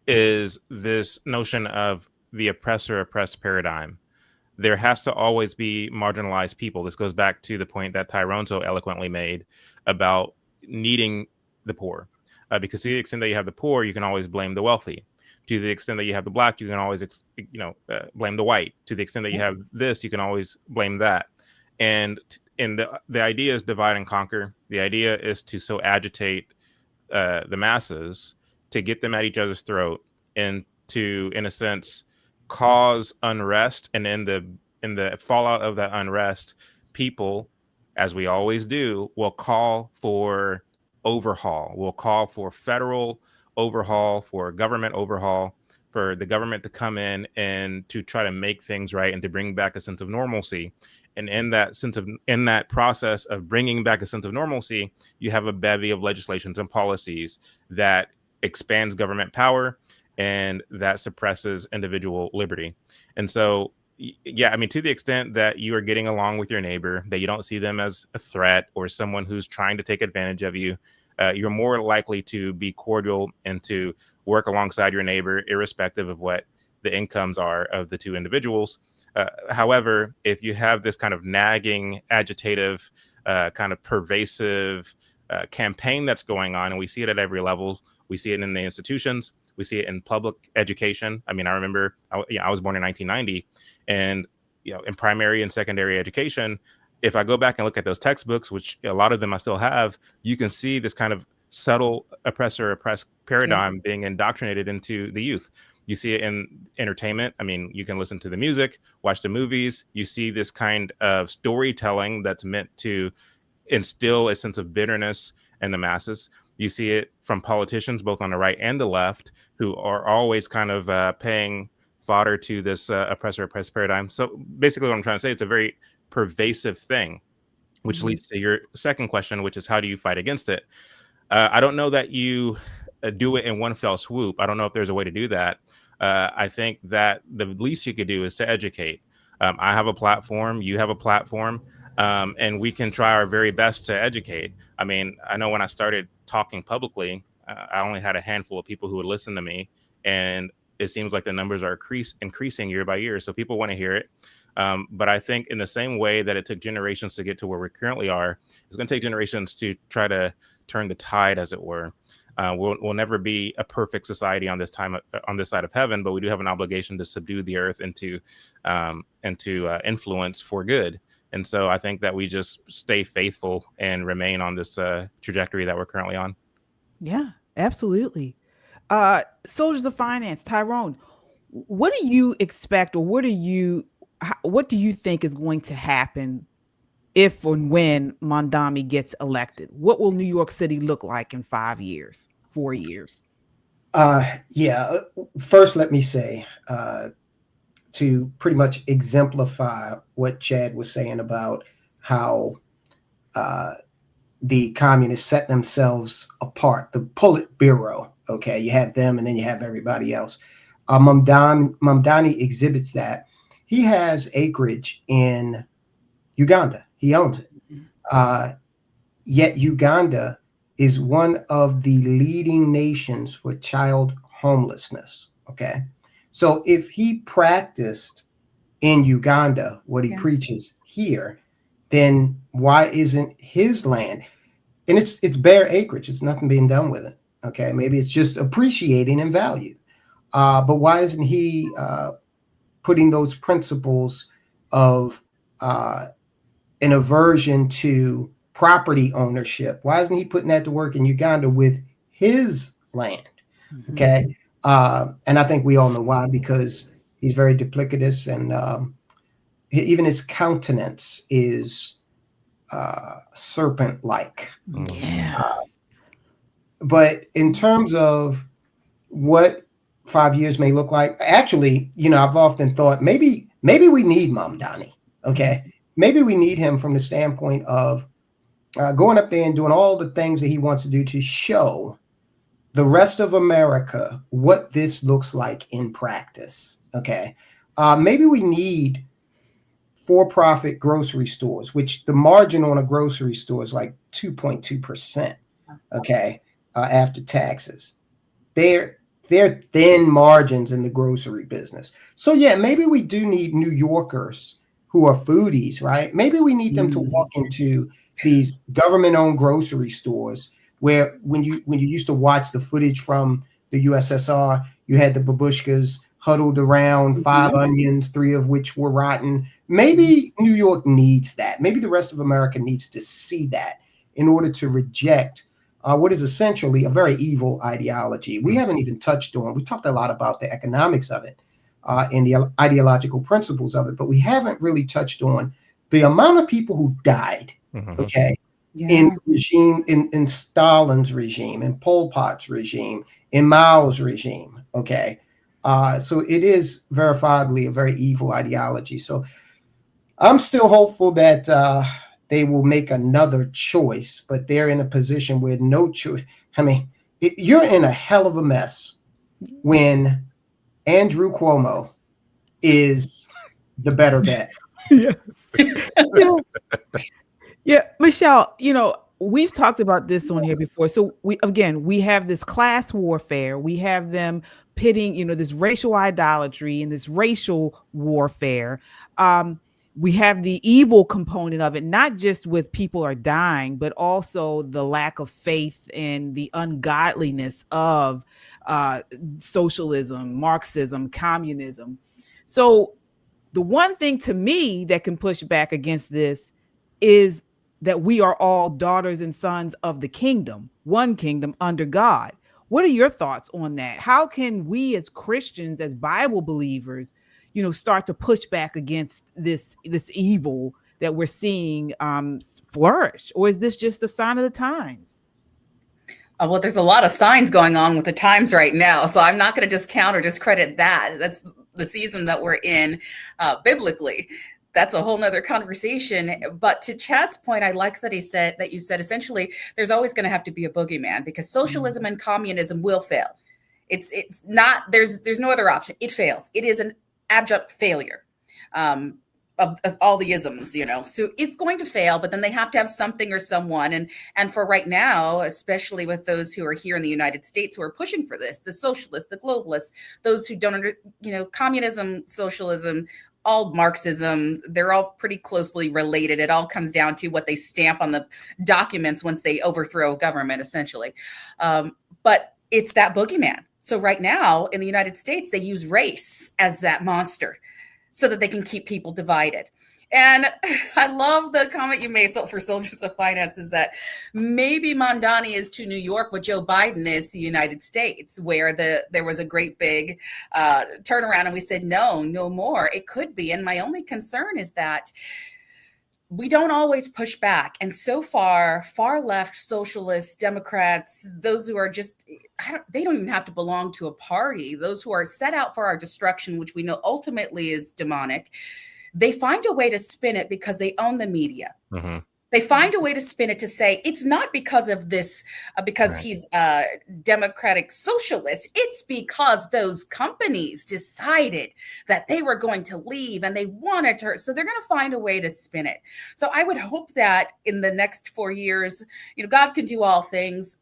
is this notion of the oppressor-oppressed paradigm. There has to always be marginalized people. This goes back to the point that Tyrone so eloquently made about needing the poor. Because to the extent that you have the poor, you can always blame the wealthy. To the extent that you have the black, you can always, blame the white. To the extent that you have this, you can always blame that. And the idea is divide and conquer. The idea is to so agitate the masses to get them at each other's throat and to, in a sense, cause unrest. And in the fallout of that unrest, people, as we always do, will call for overhaul, will call for federal overhaul, for government overhaul, for the government to come in and to try to make things right and to bring back a sense of normalcy. And in that process of bringing back a sense of normalcy, you have a bevy of legislations and policies that expands government power and that suppresses individual liberty. And so, yeah, I mean, to the extent that you are getting along with your neighbor, that you don't see them as a threat or someone who's trying to take advantage of you, you're more likely to be cordial and to work alongside your neighbor, irrespective of what the incomes are of the two individuals. However, if you have this kind of nagging, agitative, kind of pervasive campaign that's going on, and we see it at every level, we see it in the institutions, we see it in public education. I mean, I remember I was born in 1990, and in primary and secondary education, if I go back and look at those textbooks, which a lot of them I still have, you can see this kind of subtle oppressor-oppressed paradigm being indoctrinated into the youth. You see it in entertainment. I mean, you can listen to the music, watch the movies. You see this kind of storytelling that's meant to instill a sense of bitterness in the masses. You see it from politicians, both on the right and the left, who are always kind of paying fodder to this oppressor-oppressed paradigm. So basically what I'm trying to say, it's a very pervasive thing, which leads to your second question, which is how do you fight against it? I don't know that you do it in one fell swoop. I don't know if there's a way to do that. I think that the least you could do is to educate. I have a platform, you have a platform, and we can try our very best to educate. I mean, I know when I started talking publicly, I only had a handful of people who would listen to me, and it seems like the numbers are increasing year by year. So people want to hear it. But I think in the same way that it took generations to get to where we currently are, it's going to take generations to try to turn the tide, as it were. We'll never be a perfect society on this side of heaven, but we do have an obligation to subdue the earth and to influence for good. And so I think that we just stay faithful and remain on this trajectory that we're currently on. Yeah, absolutely. Soldiers of Finance, Tyrone, what do you expect, or what do you think is going to happen if and when Mamdani gets elected? What will New York City look like in 5 years, 4 years? First, let me say, to pretty much exemplify what Chad was saying about how the communists set themselves apart, the Politburo, okay, you have them and then you have everybody else. Mamdani exhibits that. He has acreage in Uganda. He owns it. Yet Uganda is one of the leading nations for child homelessness. Okay. So if he practiced in Uganda what he preaches here, then why isn't his land? And it's bare acreage. It's nothing being done with it. Okay. Maybe it's just appreciating in value. But why isn't he putting those principles of an aversion to property ownership? Why isn't he putting that to work in Uganda with his land? Okay. And I think we all know why, because he's very duplicitous, and even his countenance is serpent-like. Yeah. But in terms of what 5 years may look like, actually, I've often thought maybe we need Mamdani. Okay. Maybe we need him from the standpoint of going up there and doing all the things that he wants to do to show the rest of America what this looks like in practice. Okay. Maybe we need for-profit grocery stores, which the margin on a grocery store is like 2.2%. Okay. After taxes. They're thin margins in the grocery business. So yeah, maybe we do need New Yorkers who are foodies, right? Maybe we need them to walk into these government-owned grocery stores where when you used to watch the footage from the USSR, you had the babushkas huddled around 5 onions, 3 of which were rotten. Maybe New York needs that. Maybe the rest of America needs to see that in order to reject what is essentially a very evil ideology. We haven't even touched on, we talked a lot about the economics of it and the ideological principles of it, but we haven't really touched on the amount of people who died, okay, in regime, in Stalin's regime, in Pol Pot's regime, in Mao's regime, okay? So it is verifiably a very evil ideology. So I'm still hopeful that they will make another choice, but they're in a position where no choice. I mean, you're in a hell of a mess when Andrew Cuomo is the better bet. Yes. Yeah, Michelle, we've talked about this on here before. So we have this class warfare. We have them pitting, this racial idolatry and this racial warfare. We have the evil component of it, not just with people are dying, but also the lack of faith and the ungodliness of socialism, Marxism, communism. So the one thing to me that can push back against this is that we are all daughters and sons of the kingdom, one kingdom under God. What are your thoughts on that? How can we as Christians, as Bible believers, start to push back against this evil that we're seeing flourish? Or is this just a sign of the times? Well, there's a lot of signs going on with the times right now, so I'm not going to discount or discredit that. That's the season that we're in biblically. That's a whole nother conversation. But to Chad's point, I like that you said essentially there's always going to have to be a boogeyman, because socialism and communism will fail. It's not, there's no other option. It fails. It is an abject failure. Of all the isms, so it's going to fail, but then they have to have something or someone. And for right now, especially with those who are here in the United States who are pushing for this, the socialists, the globalists, those who don't communism, socialism, all Marxism, they're all pretty closely related. It all comes down to what they stamp on the documents once they overthrow government, essentially. But it's that boogeyman. So right now in the United States, they use race as that monster, so that they can keep people divided. And I love the comment you made for Soldiers of Finance, is that maybe Mamdani is to New York what Joe Biden is to the United States, where there was a great big turnaround and we said, no more. It could be. And my only concern is that we don't always push back. And so far left socialists, Democrats, those who are just, they don't even have to belong to a party. Those who are set out for our destruction, which we know ultimately is demonic, they find a way to spin it because they own the media. Mm-hmm. They find a way to spin it to say it's not because of this, because right. He's a democratic socialist. It's because those companies decided that they were going to leave and they wanted to. So they're going to find a way to spin it. So I would hope that in the next 4 years, God can do all things.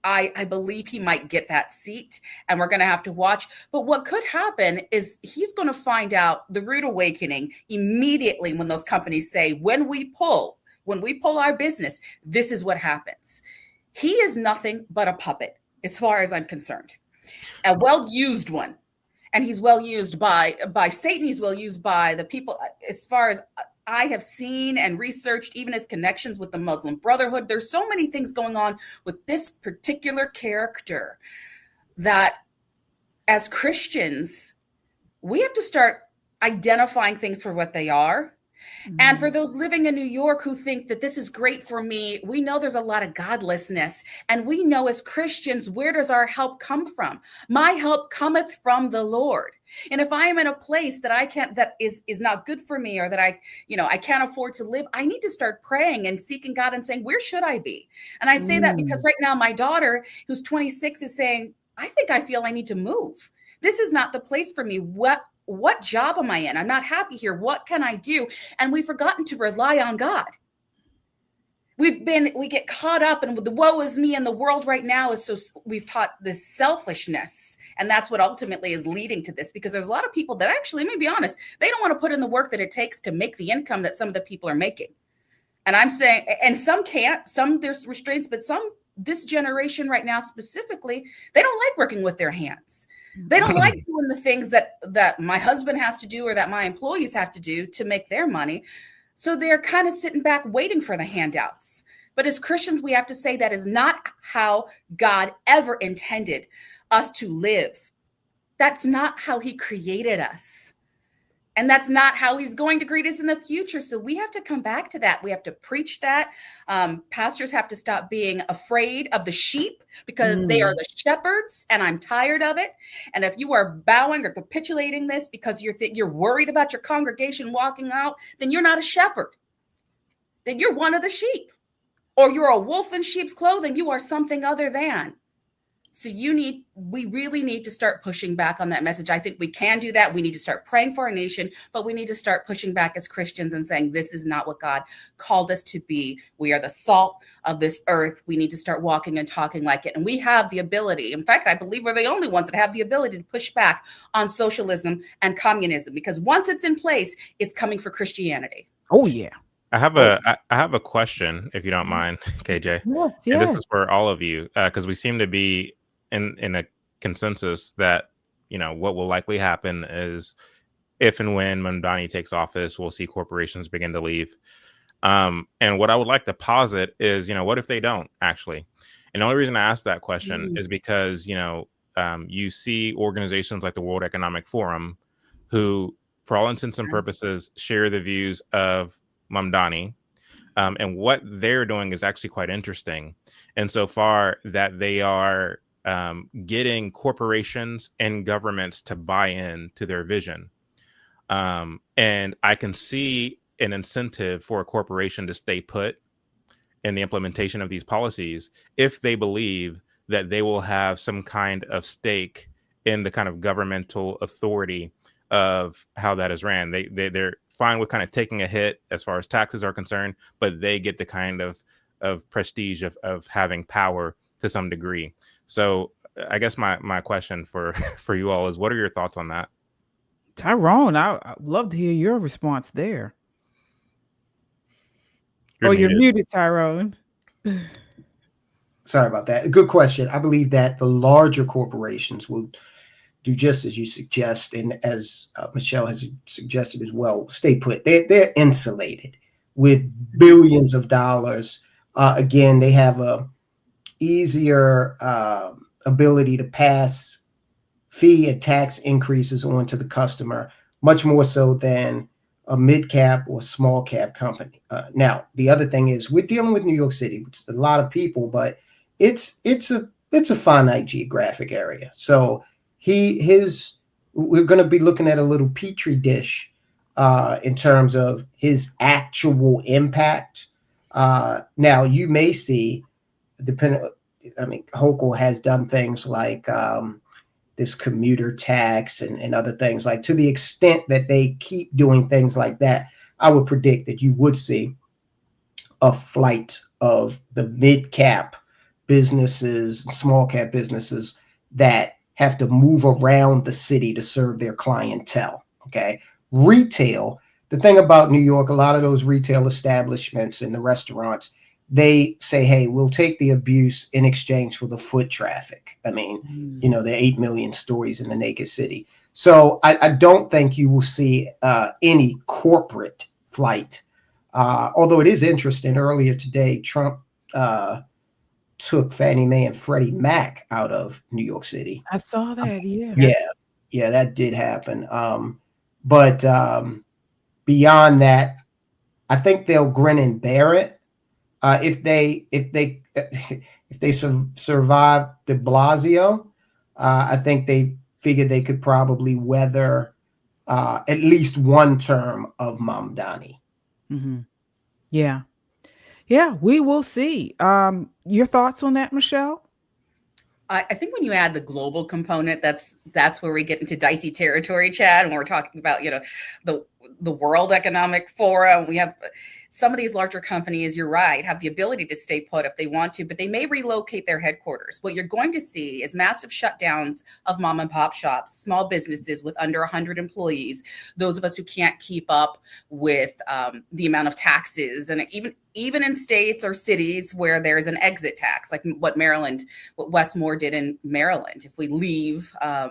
I believe he might get that seat, and we're going to have to watch. But what could happen is he's going to find out the rude awakening immediately when those companies say, when we pull our business, this is what happens. He is nothing but a puppet, as far as I'm concerned. A well-used one. And he's well used by Satan. He's well used by the people. As far as I have seen and researched, even his connections with the Muslim Brotherhood, there's so many things going on with this particular character that as Christians, we have to start identifying things for what they are. Mm-hmm. And for those living in New York who think that this is great for me, we know there's a lot of godlessness. And we know as Christians, where does our help come from? My help cometh from the Lord. And if I am in a place that is not good for me, or that I can't afford to live, I need to start praying and seeking God and saying, where should I be? And I say that because right now my daughter, who's 26, is saying, I feel I need to move. This is not the place for me. What job am I in? I'm not happy here. What can I do? And we've forgotten to rely on God. We get caught up in the woe is me, and the world right now is so, we've taught this selfishness. And that's what ultimately is leading to this, because there's a lot of people that actually, let me be honest, they don't want to put in the work that it takes to make the income that some of the people are making. And I'm saying, and some can't, some there's restraints, but some, this generation right now specifically, they don't like working with their hands. They don't like doing the things that my husband has to do or that my employees have to do to make their money. So they're kind of sitting back waiting for the handouts. But as Christians, we have to say that is not how God ever intended us to live. That's not how he created us. And that's not how he's going to greet us in the future. So we have to come back to that. We have to preach that. Pastors have to stop being afraid of the sheep, because they are the shepherds, and I'm tired of it. And if you are bowing or capitulating this because you're worried about your congregation walking out, then you're not a shepherd. Then you're one of the sheep, or you're a wolf in sheep's clothing. You are something other than. So we really need to start pushing back on that message. I think we can do that. We need to start praying for our nation, but we need to start pushing back as Christians and saying, this is not what God called us to be. We are the salt of this earth. We need to start walking and talking like it. And we have the ability. In fact, I believe we're the only ones that have the ability to push back on socialism and communism, because once it's in place, it's coming for Christianity. Oh, yeah. I have a question, if you don't mind, KJ. Yes. And this is for all of you, because we seem to be in a consensus that, what will likely happen is if and when Mamdani takes office, we'll see corporations begin to leave. And what I would like to posit is, what if they don't actually? And the only reason I ask that question is because, you see organizations like the World Economic Forum, who, for all intents and purposes, share the views of Mamdani. And what they're doing is actually quite interesting insofar that they are getting corporations and governments to buy in to their vision. And I can see an incentive for a corporation to stay put in the implementation of these policies if they believe that they will have some kind of stake in the kind of governmental authority of how that is ran. They're fine with kind of taking a hit as far as taxes are concerned, but they get the kind of prestige of having power to some degree. So I guess my question for you all is, what are your thoughts on that? Tyrone, I'd love to hear your response there. You're You're muted, Tyrone. Sorry about that. Good question. I believe that the larger corporations will do just as you suggest, and as Michelle has suggested as well, stay put. They're insulated with billions of dollars. Again, they have a easier ability to pass fee and tax increases on to the customer, much more so than a mid-cap or small cap company. Now, the other thing is we're dealing with New York City, which is a lot of people, but it's a finite geographic area. So we're going to be looking at a little petri dish in terms of his actual impact. Now, you may see, Hochul has done things like this commuter tax and other things. Like, to the extent that they keep doing things like that, I would predict that you would see a flight of the mid-cap businesses, small cap businesses that have to move around the city to serve their clientele. Okay. Retail, the thing about New York, a lot of those retail establishments and the restaurants, they say, hey, we'll take the abuse in exchange for the foot traffic. I mean, there are 8 million stories in the naked city. So I don't think you will see any corporate flight. Although it is interesting, earlier today, Trump took Fannie Mae and Freddie Mac out of New York City. I saw that, Yeah, that did happen. But beyond that, I think they'll grin and bear it. If they survive de Blasio, I think they figured they could probably weather at least one term of Mamdani. Mm-hmm. Yeah, we will see. Your thoughts on that, Michelle? I think when you add the component, that's where we get into dicey territory, Chad. And we're talking about, the World Economic Forum. We have some of these larger companies, you're right, have the ability to stay put if they want to, but they may relocate their headquarters. What you're going to see is massive shutdowns of mom and pop shops, small businesses with under 100 employees, those of us who can't keep up with the amount of taxes, and even in states or cities where there's an exit tax, like what Westmore did in Maryland. If we leave, I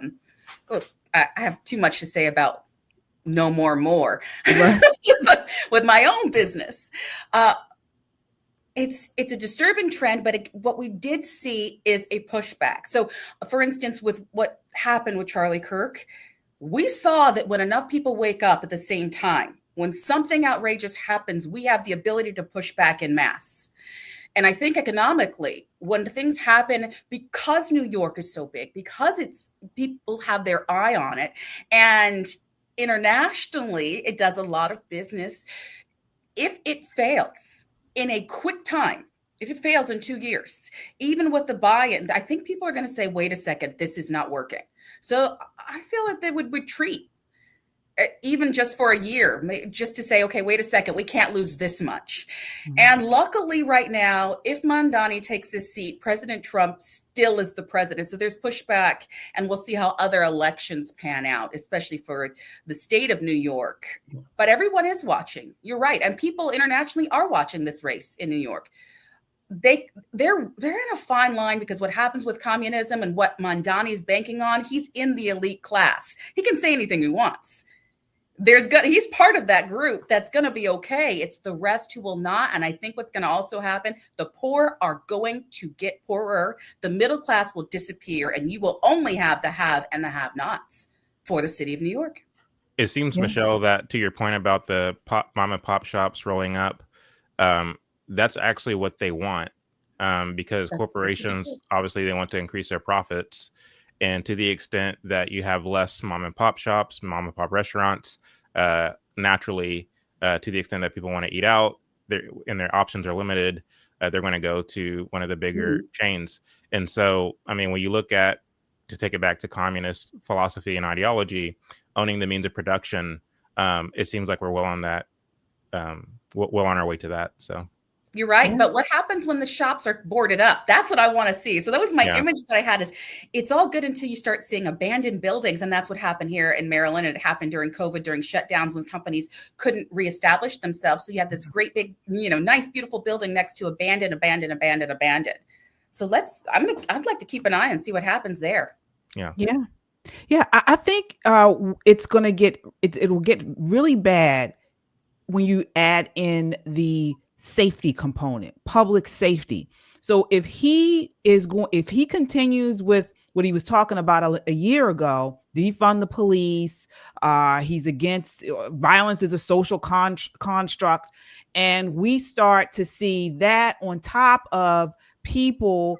have too much to say about no more with my own business. It's a disturbing trend, but what we did see is a pushback. So, for instance, with what happened with Charlie Kirk, we saw that when enough people wake up at the same time, when something outrageous happens, we have the ability to push back en masse. And I think economically, when things happen, because New York is so big, because people have their eye on it, and internationally, it does a lot of business. If it fails in a quick time, if it fails in 2 years, even with the buy-in, I think people are going to say, wait a second, this is not working. So I feel like they would retreat, even just for a year, just to say, okay, wait a second, we can't lose this much. Mm-hmm. And luckily right now, if Mamdani takes this seat, President Trump still is the president. So there's pushback, and we'll see how other elections pan out, especially for the state of New York. But everyone is watching. You're right. And people internationally are watching this race in New York. They're in a fine line, because what happens with communism and what Mamdani is banking on, he's in the elite class. He can say anything he wants. He's part of that group that's going to be okay. It's the rest who will not. And I think what's going to also happen, the poor are going to get poorer. The middle class will disappear, and you will only have the have and the have-nots for the city of New York. It seems, Michelle, that to your point about the mom and pop shops rolling up, That's actually what they want, because corporations, obviously, they want to increase their profits. And to the extent that you have less mom and pop shops, mom and pop restaurants, naturally, to the extent that people want to eat out, and their options are limited, they're going to go to one of the bigger chains. And so, I mean, when you look at, to take it back to communist philosophy and ideology, owning the means of production, it seems like we're well on that, well on our way to that. So. You're right. But what happens when the shops are boarded up? That's what I want to see. So that was my image that I had, is it's all good until you start seeing abandoned buildings. And that's what happened here in Maryland. It happened during COVID, during shutdowns, when companies couldn't reestablish themselves. So you had this great big, nice, beautiful building next to abandoned. So I'd like to keep an eye and see what happens there. Yeah. I think it's going to get, it will get really bad when you add in the safety component, public safety. So if he continues with what he was talking about a year ago, defund the police, he's against violence as a social construct, and we start to see that on top of people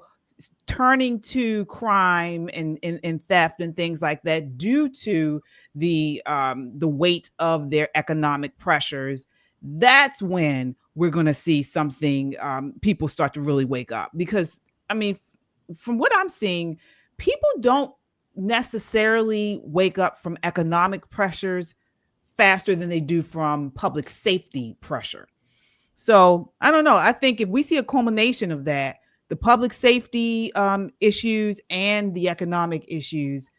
turning to crime and theft and things like that due to the weight of their economic pressures, that's when we're going to see something, people start to really wake up. Because, I mean, from what I'm seeing, people don't necessarily wake up from economic pressures faster than they do from public safety pressure. So I don't know. I think if we see a culmination of that, the public safety issues and the economic issues,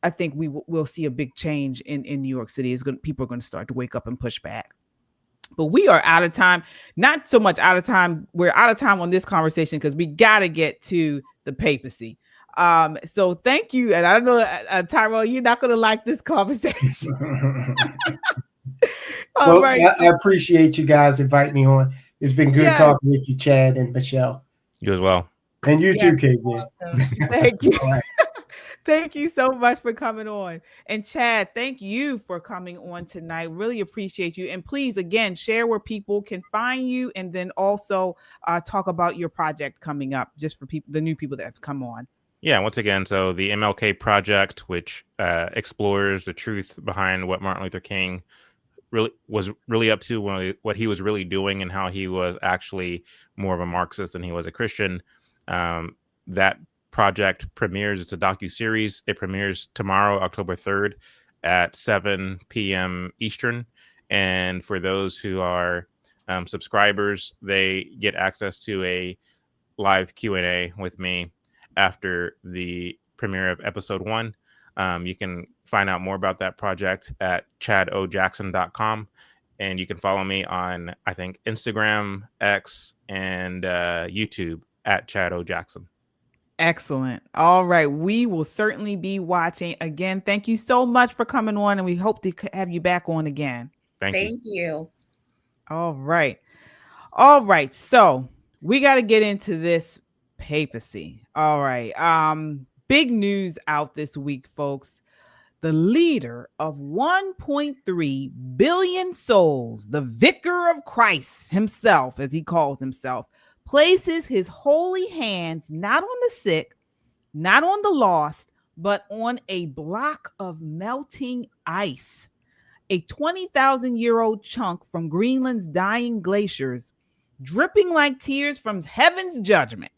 I think we'll see a big change in New York City. People are going to start to wake up and push back. But we are out of time. Not so much out of time. We're out of time on this conversation because we got to get to the papacy. So thank you. And I don't know, Tyrell, you're not going to like this conversation. Well, right. I appreciate you guys inviting me on. It's been good talking with you, Chad and Michelle. You as well. And you too, Kate. Awesome. Thank you. Thank you so much for coming on. And Chad, thank you for coming on tonight. Really appreciate you. And please, again, share where people can find you, and then also talk about your project coming up, just for people, the new people that have come on. Yeah, once again, so the MLK Project, which explores the truth behind what Martin Luther King was really up to, what he was really doing, and how he was actually more of a Marxist than he was a Christian. That project premieres. It's a docu-series. It premieres tomorrow, October 3rd at 7 p.m. Eastern. And for those who are subscribers, they get access to a live Q&A with me after the premiere of episode 1. You can find out more about that project at chadojackson.com. And you can follow me on, I think, Instagram, X, and YouTube at chadojackson. Excellent. All right. We will certainly be watching. Again, thank you so much for coming on, and we hope to have you back on again. Thank you. All right. All right. So we got to get into this papacy. All right. Big news out this week, folks. The leader of 1.3 billion souls, the vicar of Christ himself, as he calls himself, places his holy hands not on the sick, not on the lost, but on a block of melting ice, a 20,000-year-old chunk from Greenland's dying glaciers, dripping like tears from heaven's judgment.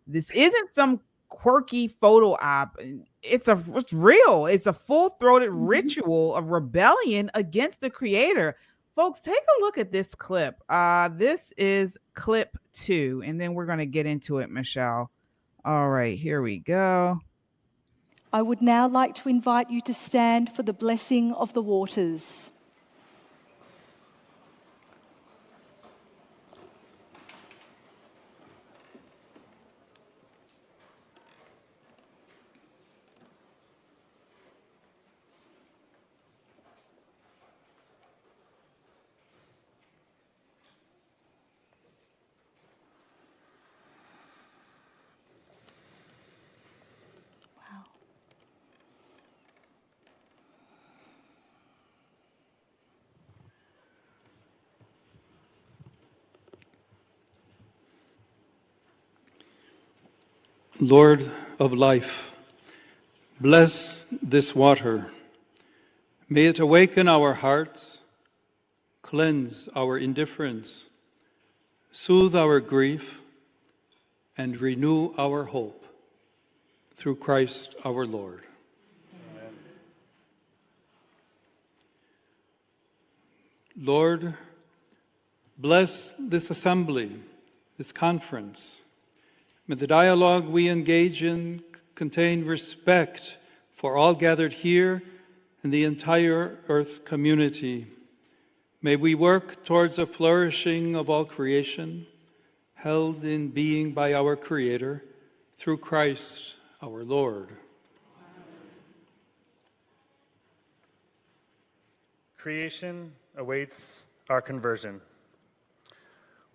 This isn't some quirky photo op. It's real. It's a full-throated ritual of rebellion against the creator. Folks, take a look at this clip. This is clip 2, and then we're going to get into it, Michelle. All right, here we go. I would now like to invite you to stand for the blessing of the waters. Lord of life, bless this water. May it awaken our hearts, cleanse our indifference, soothe our grief, and renew our hope through Christ our Lord. Amen. Lord, bless this assembly, this conference. May the dialogue we engage in contain respect for all gathered here and the entire earth community. May we work towards a flourishing of all creation, held in being by our Creator, through Christ our Lord. Creation awaits our conversion.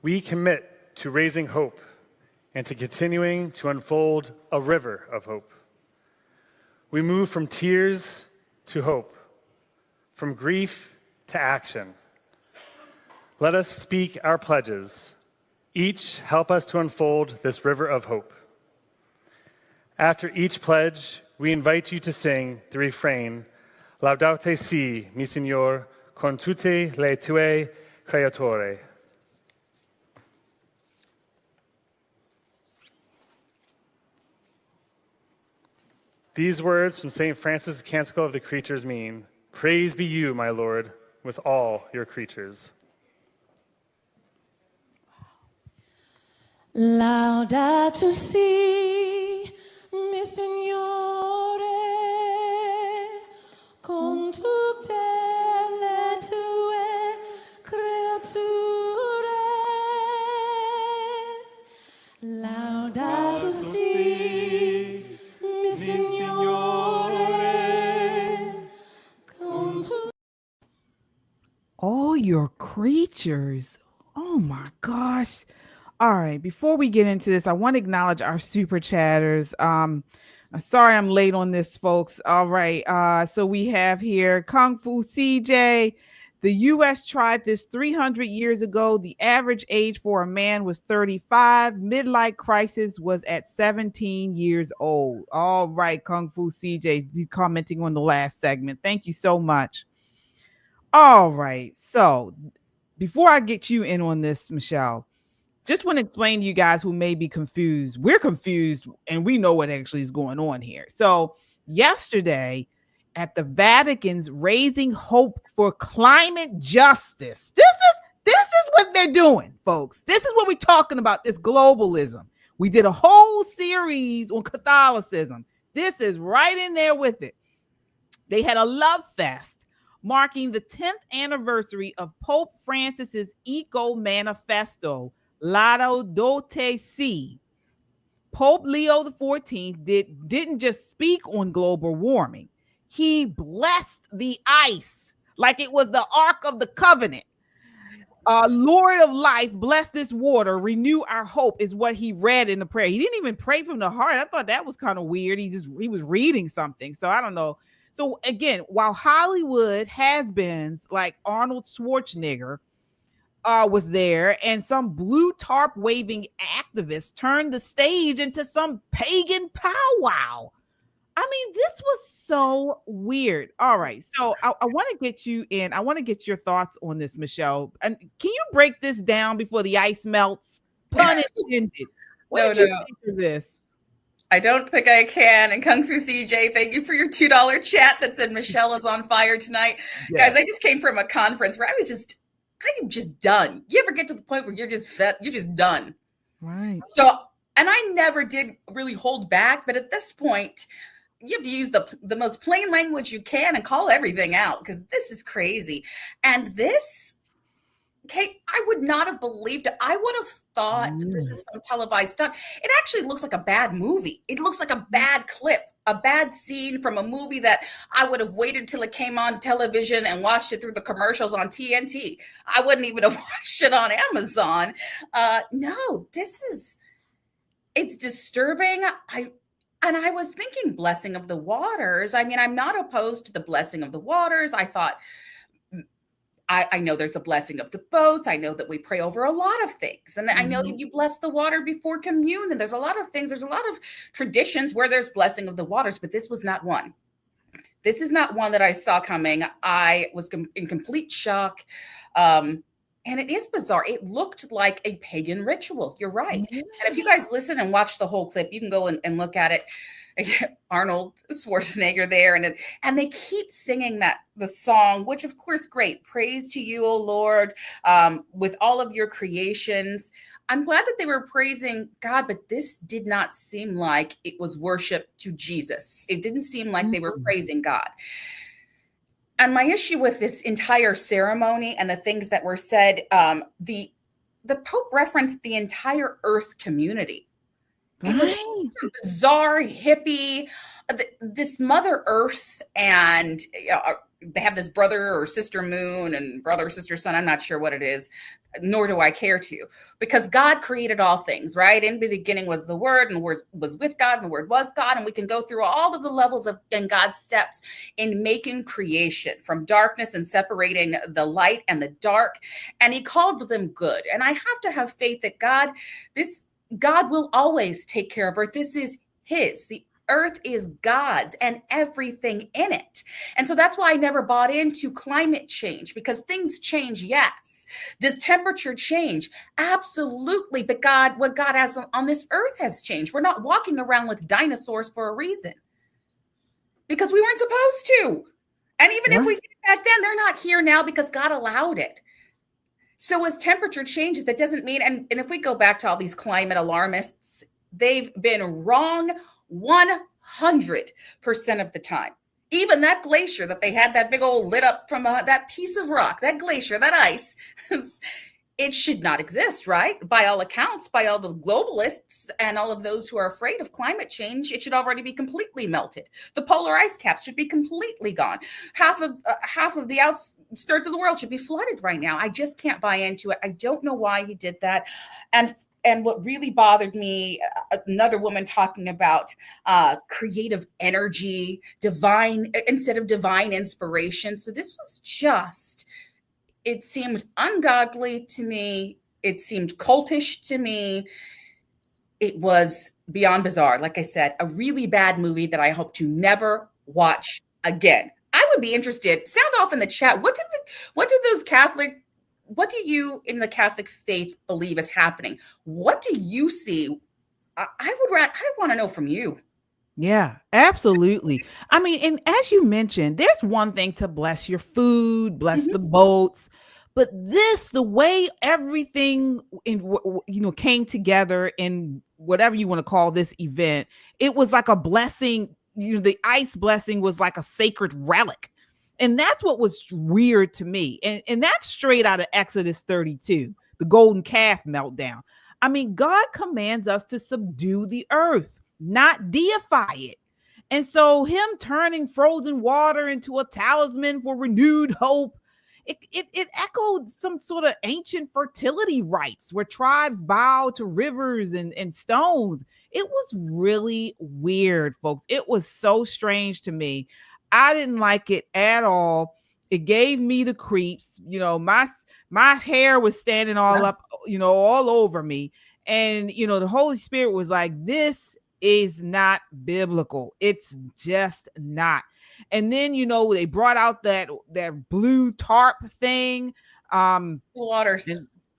We commit to raising hope and to continuing to unfold a river of hope. We move from tears to hope, from grief to action. Let us speak our pledges. Each help us to unfold this river of hope. After each pledge, we invite you to sing the refrain, Laudate si, mi Signor, con tutte le tue creature. These words from St. Francis' Canticle of the Creatures mean, praise be you, my Lord, with all your creatures. Laudato si, mi Signore, con tutte le tue creature. Laudato si, mi Signore, con tutte. All your creatures. Oh my gosh. All right, before we get into this, I want to acknowledge our super chatters. Sorry I'm late on this, folks. All right, so we have here Kung Fu CJ. The U.S. tried this 300 years ago. The average age for a man was 35. Midlife crisis was at 17 years old. All right, Kung Fu CJ, commenting on the last segment. Thank you so much. All right, so before I get you in on this, Michelle, just want to explain to you guys who may be confused. We're confused and we know what actually is going on here. So yesterday at the Vatican's Raising Hope for Climate Justice, this is what they're doing, folks. This is what we're talking about, this globalism. We did a whole series on Catholicism. This is right in there with it. They had a love fest marking the 10th anniversary of Pope Francis's Eco Manifesto, Laudato Si. Pope Leo XIV didn't just speak on global warming. He blessed the ice like it was the Ark of the Covenant. Lord of life, bless this water, renew our hope, is what he read in the prayer. He didn't even pray from the heart. I thought that was kind of weird. He was reading something. So I don't know. So again, while Hollywood has-beens like Arnold Schwarzenegger was there, and some blue-tarp waving activists turned the stage into some pagan powwow. I mean, this was so weird. All right, so I want to get you in. I want to get your thoughts on this, Michelle. And can you break this down before the ice melts? Pun intended. What did you think of this? I don't think I can. And Kung Fu CJ, thank you for your $2 chat that said Michelle is on fire tonight. Yeah. Guys, I just came from a conference where I am just done. You ever get to the point where you're just done? Right. So, and I never did really hold back, but at this point, you have to use the most plain language you can and call everything out, because this is crazy. And this, Kate, I would not have believed it. I would have thought this is some televised stunt. It actually looks like a bad movie. It looks like a bad clip, a bad scene from a movie that I would have waited till it came on television and watched it through the commercials on TNT. I wouldn't even have watched it on Amazon. No, it's disturbing. And I was thinking blessing of the waters. I mean, I'm not opposed to the blessing of the waters. I thought I know there's a blessing of the boats. I know that we pray over a lot of things. And I know that you bless the water before communion. There's a lot of things. There's a lot of traditions where there's blessing of the waters, but this was not one. This is not one that I saw coming. I was in complete shock. And it is bizarre. It looked like a pagan ritual. You're right. And if you guys listen and watch the whole clip, you can go and look at it. Arnold Schwarzenegger there, and they keep singing the song, which of course, great. Praise to you, O Lord, with all of your creations. I'm glad that they were praising God, but this did not seem like it was worship to Jesus. It didn't seem like they were praising God. And my issue with this entire ceremony and the things that were said, the Pope referenced the entire Earth community. It was bizarre, hippie, this Mother Earth, and they have this brother or sister moon and brother or sister sun. I'm not sure what it is, nor do I care to, because God created all things, right? In the beginning was the Word, and the Word was with God, and the Word was God. And we can go through all of the levels and God's steps in making creation from darkness and separating the light and the dark. And he called them good. And I have to have faith that God will always take care of Earth. This is his. The Earth is God's and everything in it. And so that's why I never bought into climate change, because things change, yes. Does temperature change? Absolutely. But what God has on this earth has changed. We're not walking around with dinosaurs for a reason, because we weren't supposed to. And even if we did back then, they're not here now because God allowed it. So as temperature changes, that doesn't mean, and if we go back to all these climate alarmists, they've been wrong 100% of the time. Even that glacier that they had that big old lit up from that piece of rock, that glacier, that ice, it should not exist, right? By all accounts, by all the globalists and all of those who are afraid of climate change, it should already be completely melted. The polar ice caps should be completely gone. Half of the outskirts of the world should be flooded right now. I just can't buy into it. I don't know why he did that. And what really bothered me, another woman talking about creative energy, divine, instead of divine inspiration. So this was just, it seemed ungodly to me. It seemed cultish to me. It was beyond bizarre. Like I said, a really bad movie that I hope to never watch again. I would be interested. Sound off in the chat. What do you in the Catholic faith believe is happening? What do you see? I want to know from you. Yeah, absolutely. I mean, and as you mentioned, there's one thing to bless your food, bless the boats, but the way everything came together in whatever you want to call this event, it was like a blessing. The ice blessing was like a sacred relic. And that's what was weird to me. And that's straight out of Exodus 32, the golden calf meltdown. I mean, God commands us to subdue the earth, not deify it. And so him turning frozen water into a talisman for renewed hope, it echoed some sort of ancient fertility rites where tribes bow to rivers and stones. It was really weird, folks. It was so strange to me. I didn't like it at all. It gave me the creeps. My hair was standing all up, all over me. And, the Holy Spirit was like, this is not biblical. It's just not. And then, they brought out that blue-tarp thing. Waters.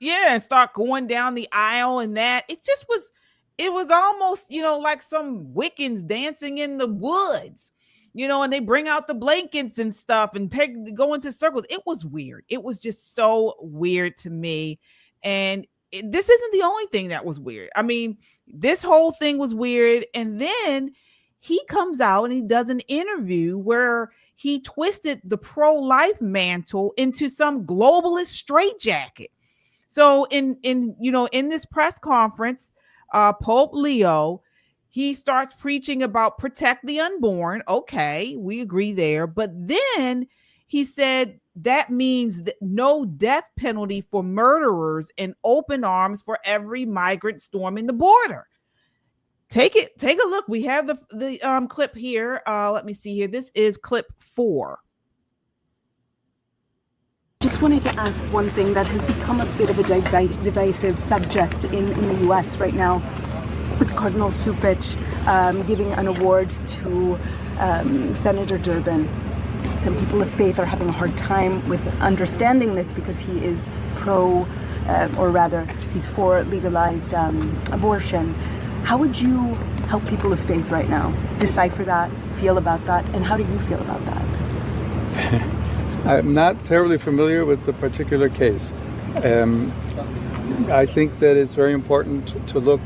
And start going down the aisle, and that. It was almost, like some Wiccans dancing in the woods. And they bring out the blankets and stuff and go into circles. It was weird. It was just so weird to me. And this isn't the only thing that was weird. I mean, this whole thing was weird. And then he comes out and he does an interview where he twisted the pro-life mantle into some globalist straitjacket. So in this press conference, Pope Leo, he starts preaching about protect the unborn. Okay, we agree there. But then he said that means that no death penalty for murderers and open arms for every migrant storming the border. Take a look. We have the clip here. Let me see here. This is clip 4. Just wanted to ask one thing that has become a bit of a divisive subject in the U.S. right now, with Cardinal Supich giving an award to Senator Durbin. Some people of faith are having a hard time with understanding this because he is he's for legalized abortion. How would you help people of faith right now decipher that, feel about that, and how do you feel about that? I'm not terribly familiar with the particular case. I think that it's very important to look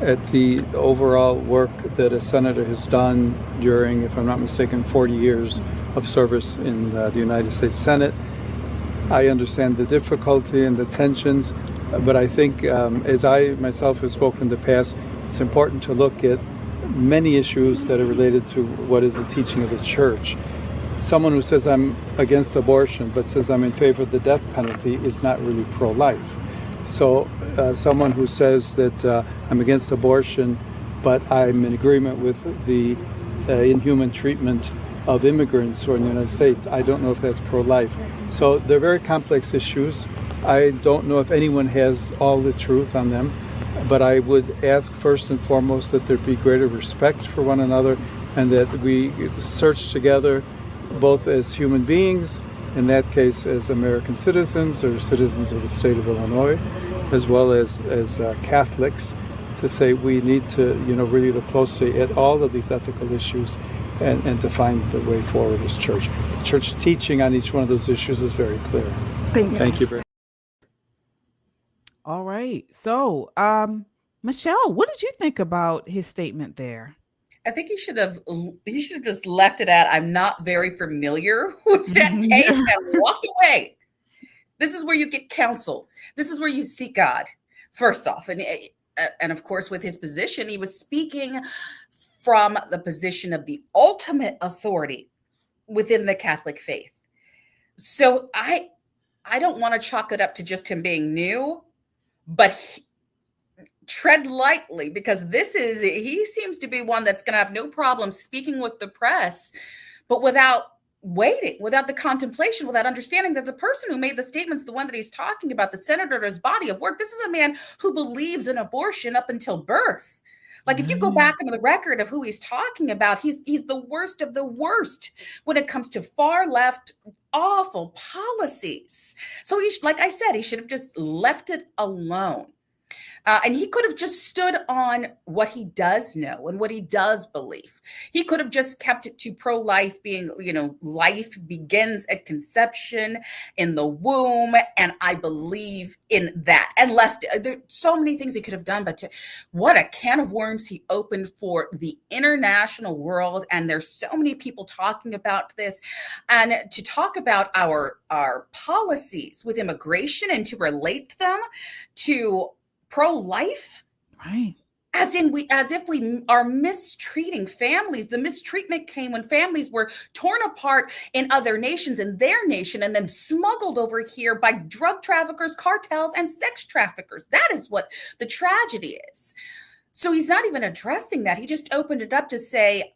at the overall work that a senator has done during, if I'm not mistaken, 40 years of service in the United States Senate. I understand the difficulty and the tensions, but I think, as I myself have spoken in the past, it's important to look at many issues that are related to what is the teaching of the church. Someone who says I'm against abortion but says I'm in favor of the death penalty is not really pro-life. So someone who says that I'm against abortion but I'm in agreement with the inhuman treatment of immigrants who are in the United States, I don't know if that's pro-life. So they're very complex issues. I don't know if anyone has all the truth on them, but I would ask first and foremost that there be greater respect for one another and that we search together both as human beings, in that case as American citizens or citizens of the state of Illinois, as well as Catholics, to say we need to really look closely at all of these ethical issues and to find the way forward as church. Church teaching on each one of those issues is very clear. Thank you very much. All right. So, Michelle, what did you think about his statement there? I think he should have just left it at, I'm not very familiar with that case, and walked away. This is where you get counsel. This is where you seek God, first off. And of course, with his position, he was speaking from the position of the ultimate authority within the Catholic faith. So I don't want to chalk it up to just him being new, but tread lightly, because he seems to be one that's going to have no problem speaking with the press, but without waiting, without the contemplation, without understanding that the person who made the statements, the one that he's talking about, the senator, his body of work, this is a man who believes in abortion up until birth. Like, if you go back into the record of who he's talking about, he's the worst of the worst when it comes to far left, awful policies. So like I said, he should have just left it alone. And he could have just stood on what he does know and what he does believe. He could have just kept it to pro-life being, life begins at conception in the womb. And I believe in that, and left it. There are so many things he could have done, but what a can of worms he opened for the international world. And there's so many people talking about this, and to talk about our policies with immigration and to relate them to pro-life, right? As if we are mistreating families. The mistreatment came when families were torn apart in other nations, in their nation, and then smuggled over here by drug traffickers, cartels, and sex traffickers. That is what the tragedy is. So he's not even addressing that. He just opened it up to say,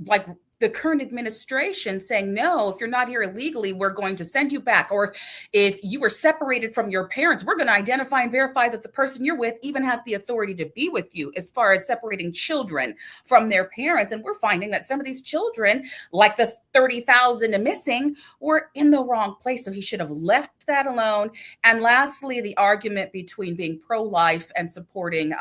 like the current administration saying, no, if you're not here illegally, we're going to send you back. Or if you were separated from your parents, we're going to identify and verify that the person you're with even has the authority to be with you, as far as separating children from their parents. And we're finding that some of these children, like the 30,000 missing, were in the wrong place. So he should have left that alone. And lastly, the argument between being pro-life and supporting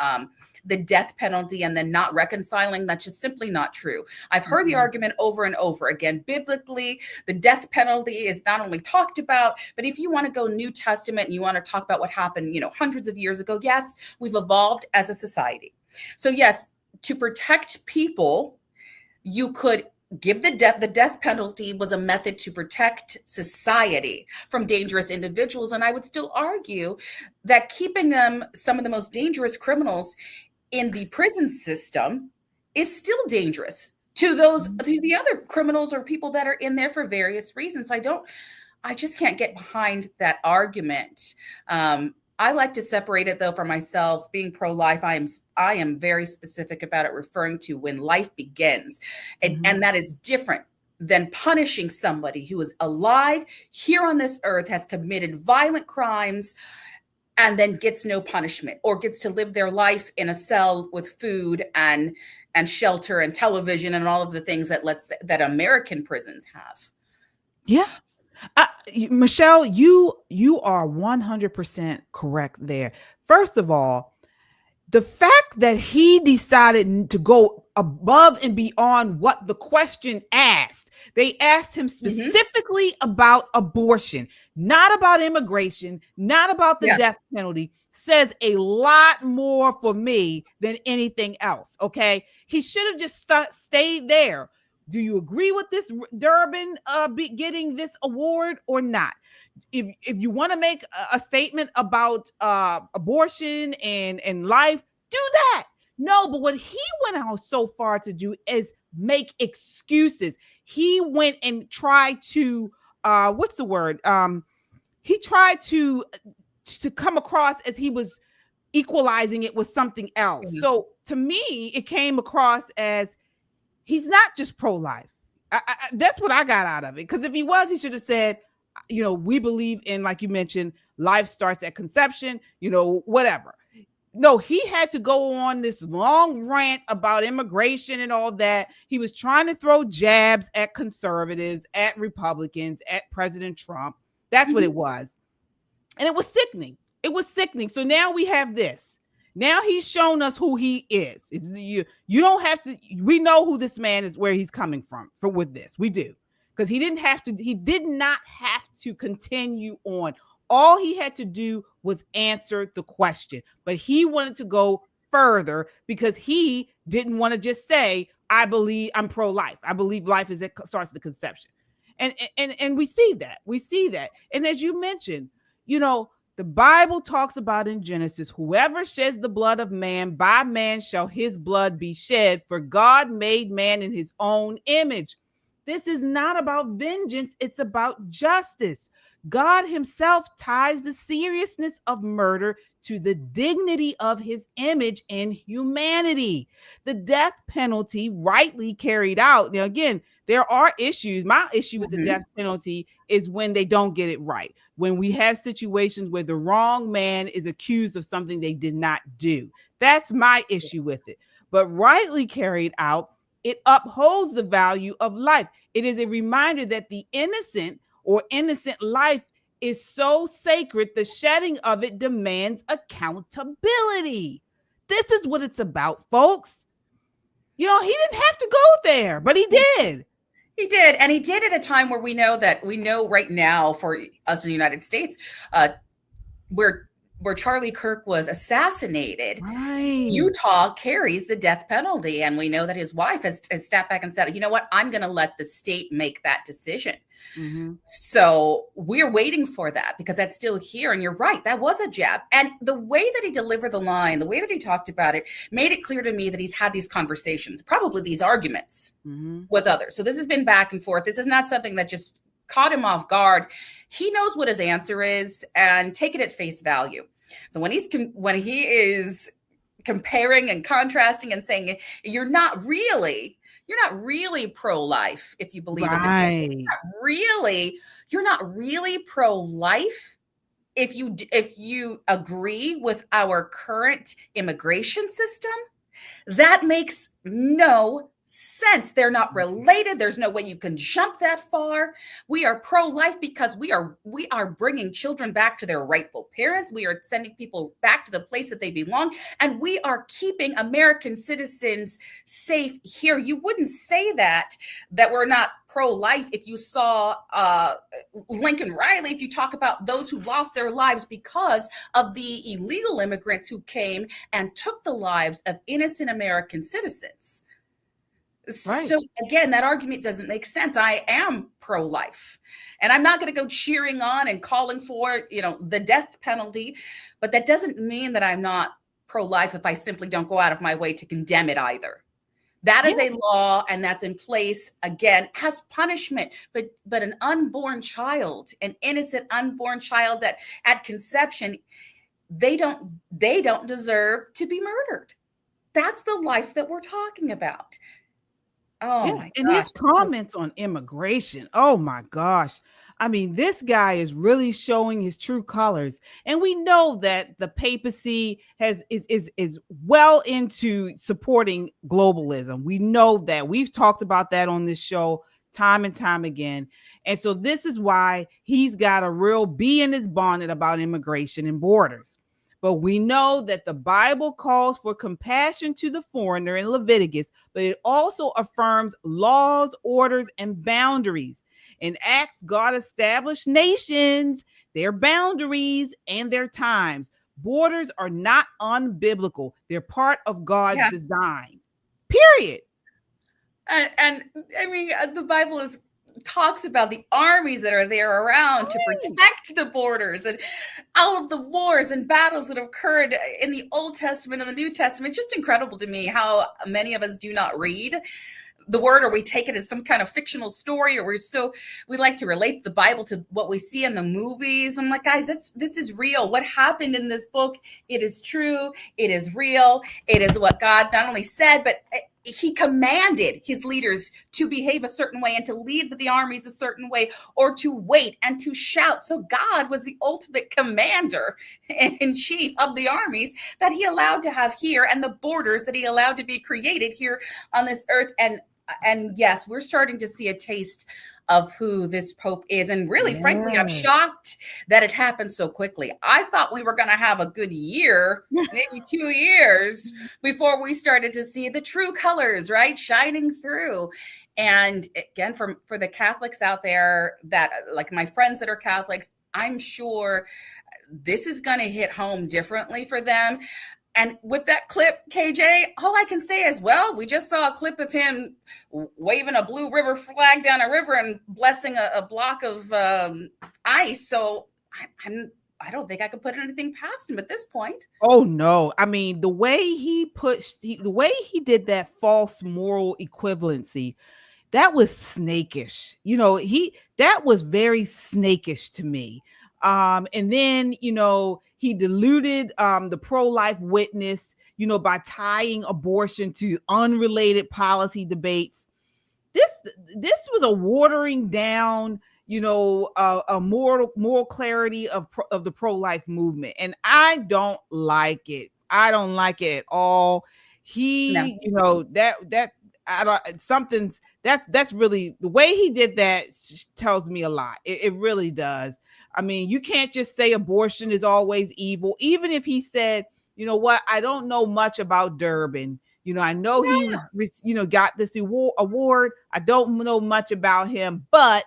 the death penalty and then not reconciling, that's just simply not true. I've heard the argument over and over again. Biblically, the death penalty is not only talked about, but if you want to go New Testament and you want to talk about what happened, hundreds of years ago, yes, we've evolved as a society. So yes, to protect people, you could give the death penalty was a method to protect society from dangerous individuals. And I would still argue that keeping them, some of the most dangerous criminals in the prison system, is still dangerous to the other criminals or people that are in there for various reasons. I just can't get behind that argument. I like to separate it, though, for myself. Being pro-life, I am very specific about it, referring to when life begins, and that is different than punishing somebody who is alive here on this earth, has committed violent crimes, and then gets no punishment, or gets to live their life in a cell with food and shelter and television and all of the things that American prisons have. Yeah. Michelle, you are 100% correct there. First of all, the fact that he decided to go above and beyond what the question asked, they asked him specifically about abortion, not about immigration, not about the death penalty, says a lot more for me than anything else. Okay. He should have just stayed there. Do you agree with this Durbin getting this award or not? If you want to make a statement about abortion and life, do that. No, but what he went out so far to do is make excuses. He went and tried to what's the word? He tried to come across as he was equalizing it with something else. So to me, it came across as he's not just pro-life. That's what I got out of it. Because if he was, he should have said, we believe in, like you mentioned, life starts at conception, whatever. No, he had to go on this long rant about immigration and all that. He was trying to throw jabs at conservatives, at Republicans, at President Trump. That's what it was. And it was sickening. It was sickening. So now we have this. Now he's shown us who he is. You don't have to. We know who this man is, where he's coming from with this. We do, because he did not have to continue on. All he had to do was answer the question, but he wanted to go further because he didn't want to just say, I'm pro-life. I believe life starts at the conception. And we see that. And as you mentioned, the Bible talks about in Genesis, whoever sheds the blood of man, by man shall his blood be shed, for God made man in his own image. This is not about vengeance. It's about justice. God himself ties the seriousness of murder to the dignity of his image in humanity. The death penalty, rightly carried out. Now, again, there are issues. My issue with the death penalty is when they don't get it right. When we have situations where the wrong man is accused of something they did not do. That's my issue with it. But rightly carried out, it upholds the value of life. It is a reminder that the innocent life is so sacred, the shedding of it demands accountability. This is what it's about, folks. He didn't have to go there, but he did. He did. And he did at a time where we know right now for us in the United States, where Charlie Kirk was assassinated, Utah carries the death penalty. And we know that his wife has stepped back and said, you know what, I'm going to let the state make that decision. So we're waiting for that because that's still here. And you're right, that was a jab. And the way that he delivered the line, the way that he talked about it, made it clear to me that he's had these conversations, probably these arguments with others. So this has been back and forth. This is not something that just caught him off guard. He knows what his answer is, and take it at face value. So when he is comparing and contrasting and saying you're not really pro-life if you believe in you're not really pro-life if you agree with our current immigration system, that makes no sense. They're not related. There's no way you can jump that far. We are pro-life because we are bringing children back to their rightful parents. We are sending people back to the place that they belong, and we are keeping American citizens safe here. You wouldn't say that we're not pro-life if you saw Lincoln Riley, if you talk about those who lost their lives because of the illegal immigrants who came and took the lives of innocent American citizens. Right. So again, that argument doesn't make sense. I am pro-life, and I'm not going to go cheering on and calling for, the death penalty, but that doesn't mean that I'm not pro-life if I simply don't go out of my way to condemn it either. That is a law, and that's in place, again, as punishment, but an unborn child, an innocent unborn child that at conception, they don't deserve to be murdered. That's the life that we're talking about. Oh my And gosh. his comments on immigration, oh my gosh. I mean, this guy is really showing his true colors. And we know that the papacy is well into supporting globalism. We know that. We've talked about that on this show time and time again. And so this is why he's got a real bee in his bonnet about immigration and borders. But we know that the Bible calls for compassion to the foreigner in Leviticus, but it also affirms laws, orders, and boundaries. In Acts, God established nations, their boundaries, and their times. Borders are not unbiblical. They're part of God's design. Period. And I mean, the Bible talks about the armies that are there around to protect the borders, and all of the wars and battles that have occurred in the Old Testament and the New Testament. It's just incredible to me how many of us do not read the word, or we take it as some kind of fictional story, or we like to relate the Bible to what we see in the movies. I'm like, guys, this is real. What happened in this book, it is true. It is real. It is what God not only said, but he commanded his leaders to behave a certain way and to lead the armies a certain way, or to wait and to shout. So God was the ultimate commander in chief of the armies that he allowed to have here, and the borders that he allowed to be created here on this earth. And yes, we're starting to see a taste of who this Pope is. And really, frankly, I'm shocked that it happened so quickly. I thought we were going to have a good year, maybe 2 years, before we started to see the true colors, right, shining through. And again, for the Catholics out there, that like my friends that are Catholics, I'm sure this is going to hit home differently for them. And with that clip, KJ, all I can say is, well, we just saw a clip of him waving a blue river flag down a river and blessing a block of ice. So I don't think I could put anything past him at this point. Oh no! I mean, the way he did that false moral equivalency, that was snakish. You know, that was very snakish to me. And then, you know, he diluted the pro-life witness, you know, by tying abortion to unrelated policy debates. This was a watering down, you know, a moral clarity of the pro-life movement, and I don't like it. I don't like it at all. You know, that's really the way he did that tells me a lot. It really does. I mean, you can't just say abortion is always evil. Even if he said, you know what, I don't know much about Durbin. You know, I know he was, you know, got this award. I don't know much about him, but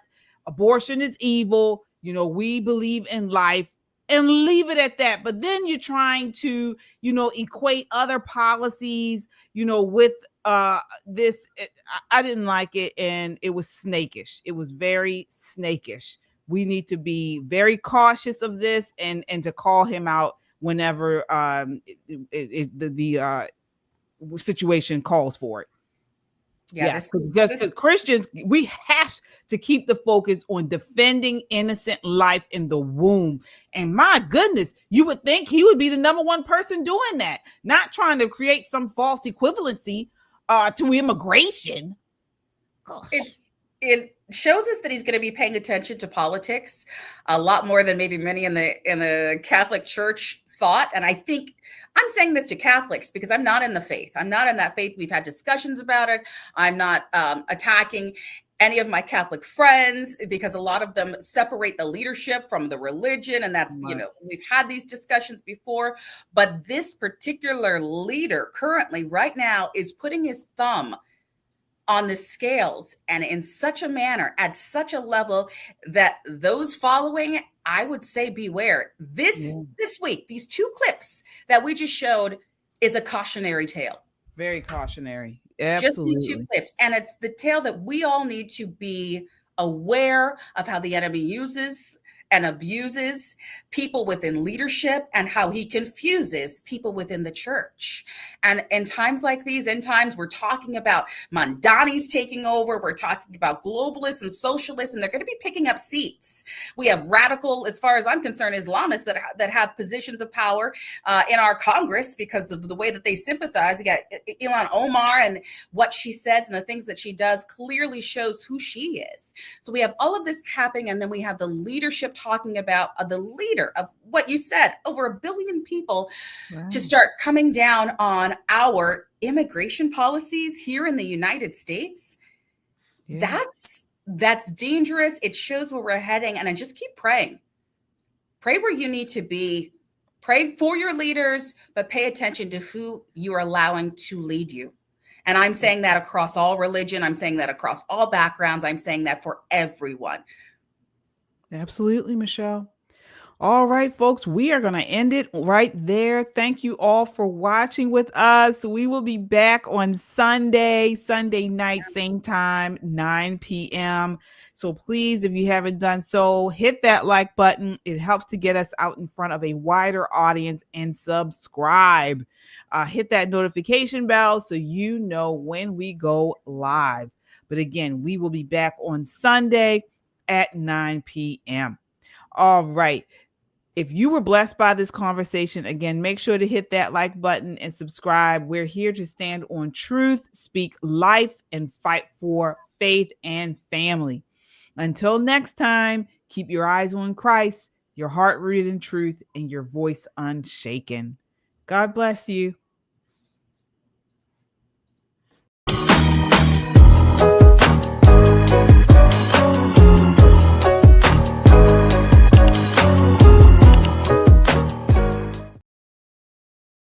abortion is evil. You know, we believe in life, and leave it at that. But then you're trying to, you know, equate other policies, you know, with this. I didn't like it, and it was snakish. It was very snakish. We need to be very cautious of this, and to call him out whenever the situation calls for it. Because Christians, we have to keep the focus on defending innocent life in the womb. And my goodness, you would think he would be the number one person doing that, not trying to create some false equivalency to immigration. It shows us that he's going to be paying attention to politics a lot more than maybe many in the Catholic Church thought. And I think I'm saying this to Catholics because I'm not in the faith. I'm not in that faith. We've had discussions about it. I'm not attacking any of my Catholic friends because a lot of them separate the leadership from the religion. And that's, you know, we've had these discussions before. But this particular leader currently right now is putting his thumb on the scales, and in such a manner, at such a level that those following, I would say, beware. This week, these two clips that we just showed is a cautionary tale. Very cautionary. Absolutely. Just these two clips. And it's the tale that we all need to be aware of how the enemy uses and abuses people within leadership and how he confuses people within the church. And in times like these, in times we're talking about Mamdani's taking over, we're talking about globalists and socialists, and they're going to be picking up seats. We have radical, as far as I'm concerned, Islamists that have positions of power in our Congress because of the way that they sympathize. You got Ilhan Omar, and what she says and the things that she does clearly shows who she is. So we have all of this happening, and then we have the leadership talking about the leader of what you said, over 1 billion people, to start coming down on our immigration policies here in the United States. Yeah. That's dangerous. It shows where we're heading. And I just keep praying. Pray where you need to be. Pray for your leaders, but pay attention to who you are allowing to lead you. And I'm saying that across all religion. I'm saying that across all backgrounds. I'm saying that for everyone. Absolutely, Michelle. All right, folks, we are going to end it right there. Thank you all for watching with us. We will be back on Sunday night, same time, 9 p.m. So please, if you haven't done so, hit that like button. It helps to get us out in front of a wider audience, and subscribe. Hit that notification bell so you know when we go live. But again, we will be back on Sunday at 9 p.m. All right. If you were blessed by this conversation, again, make sure to hit that like button and subscribe. We're here to stand on truth, speak life, and fight for faith and family. Until next time, keep your eyes on Christ, your heart rooted in truth, and your voice unshaken. God bless you.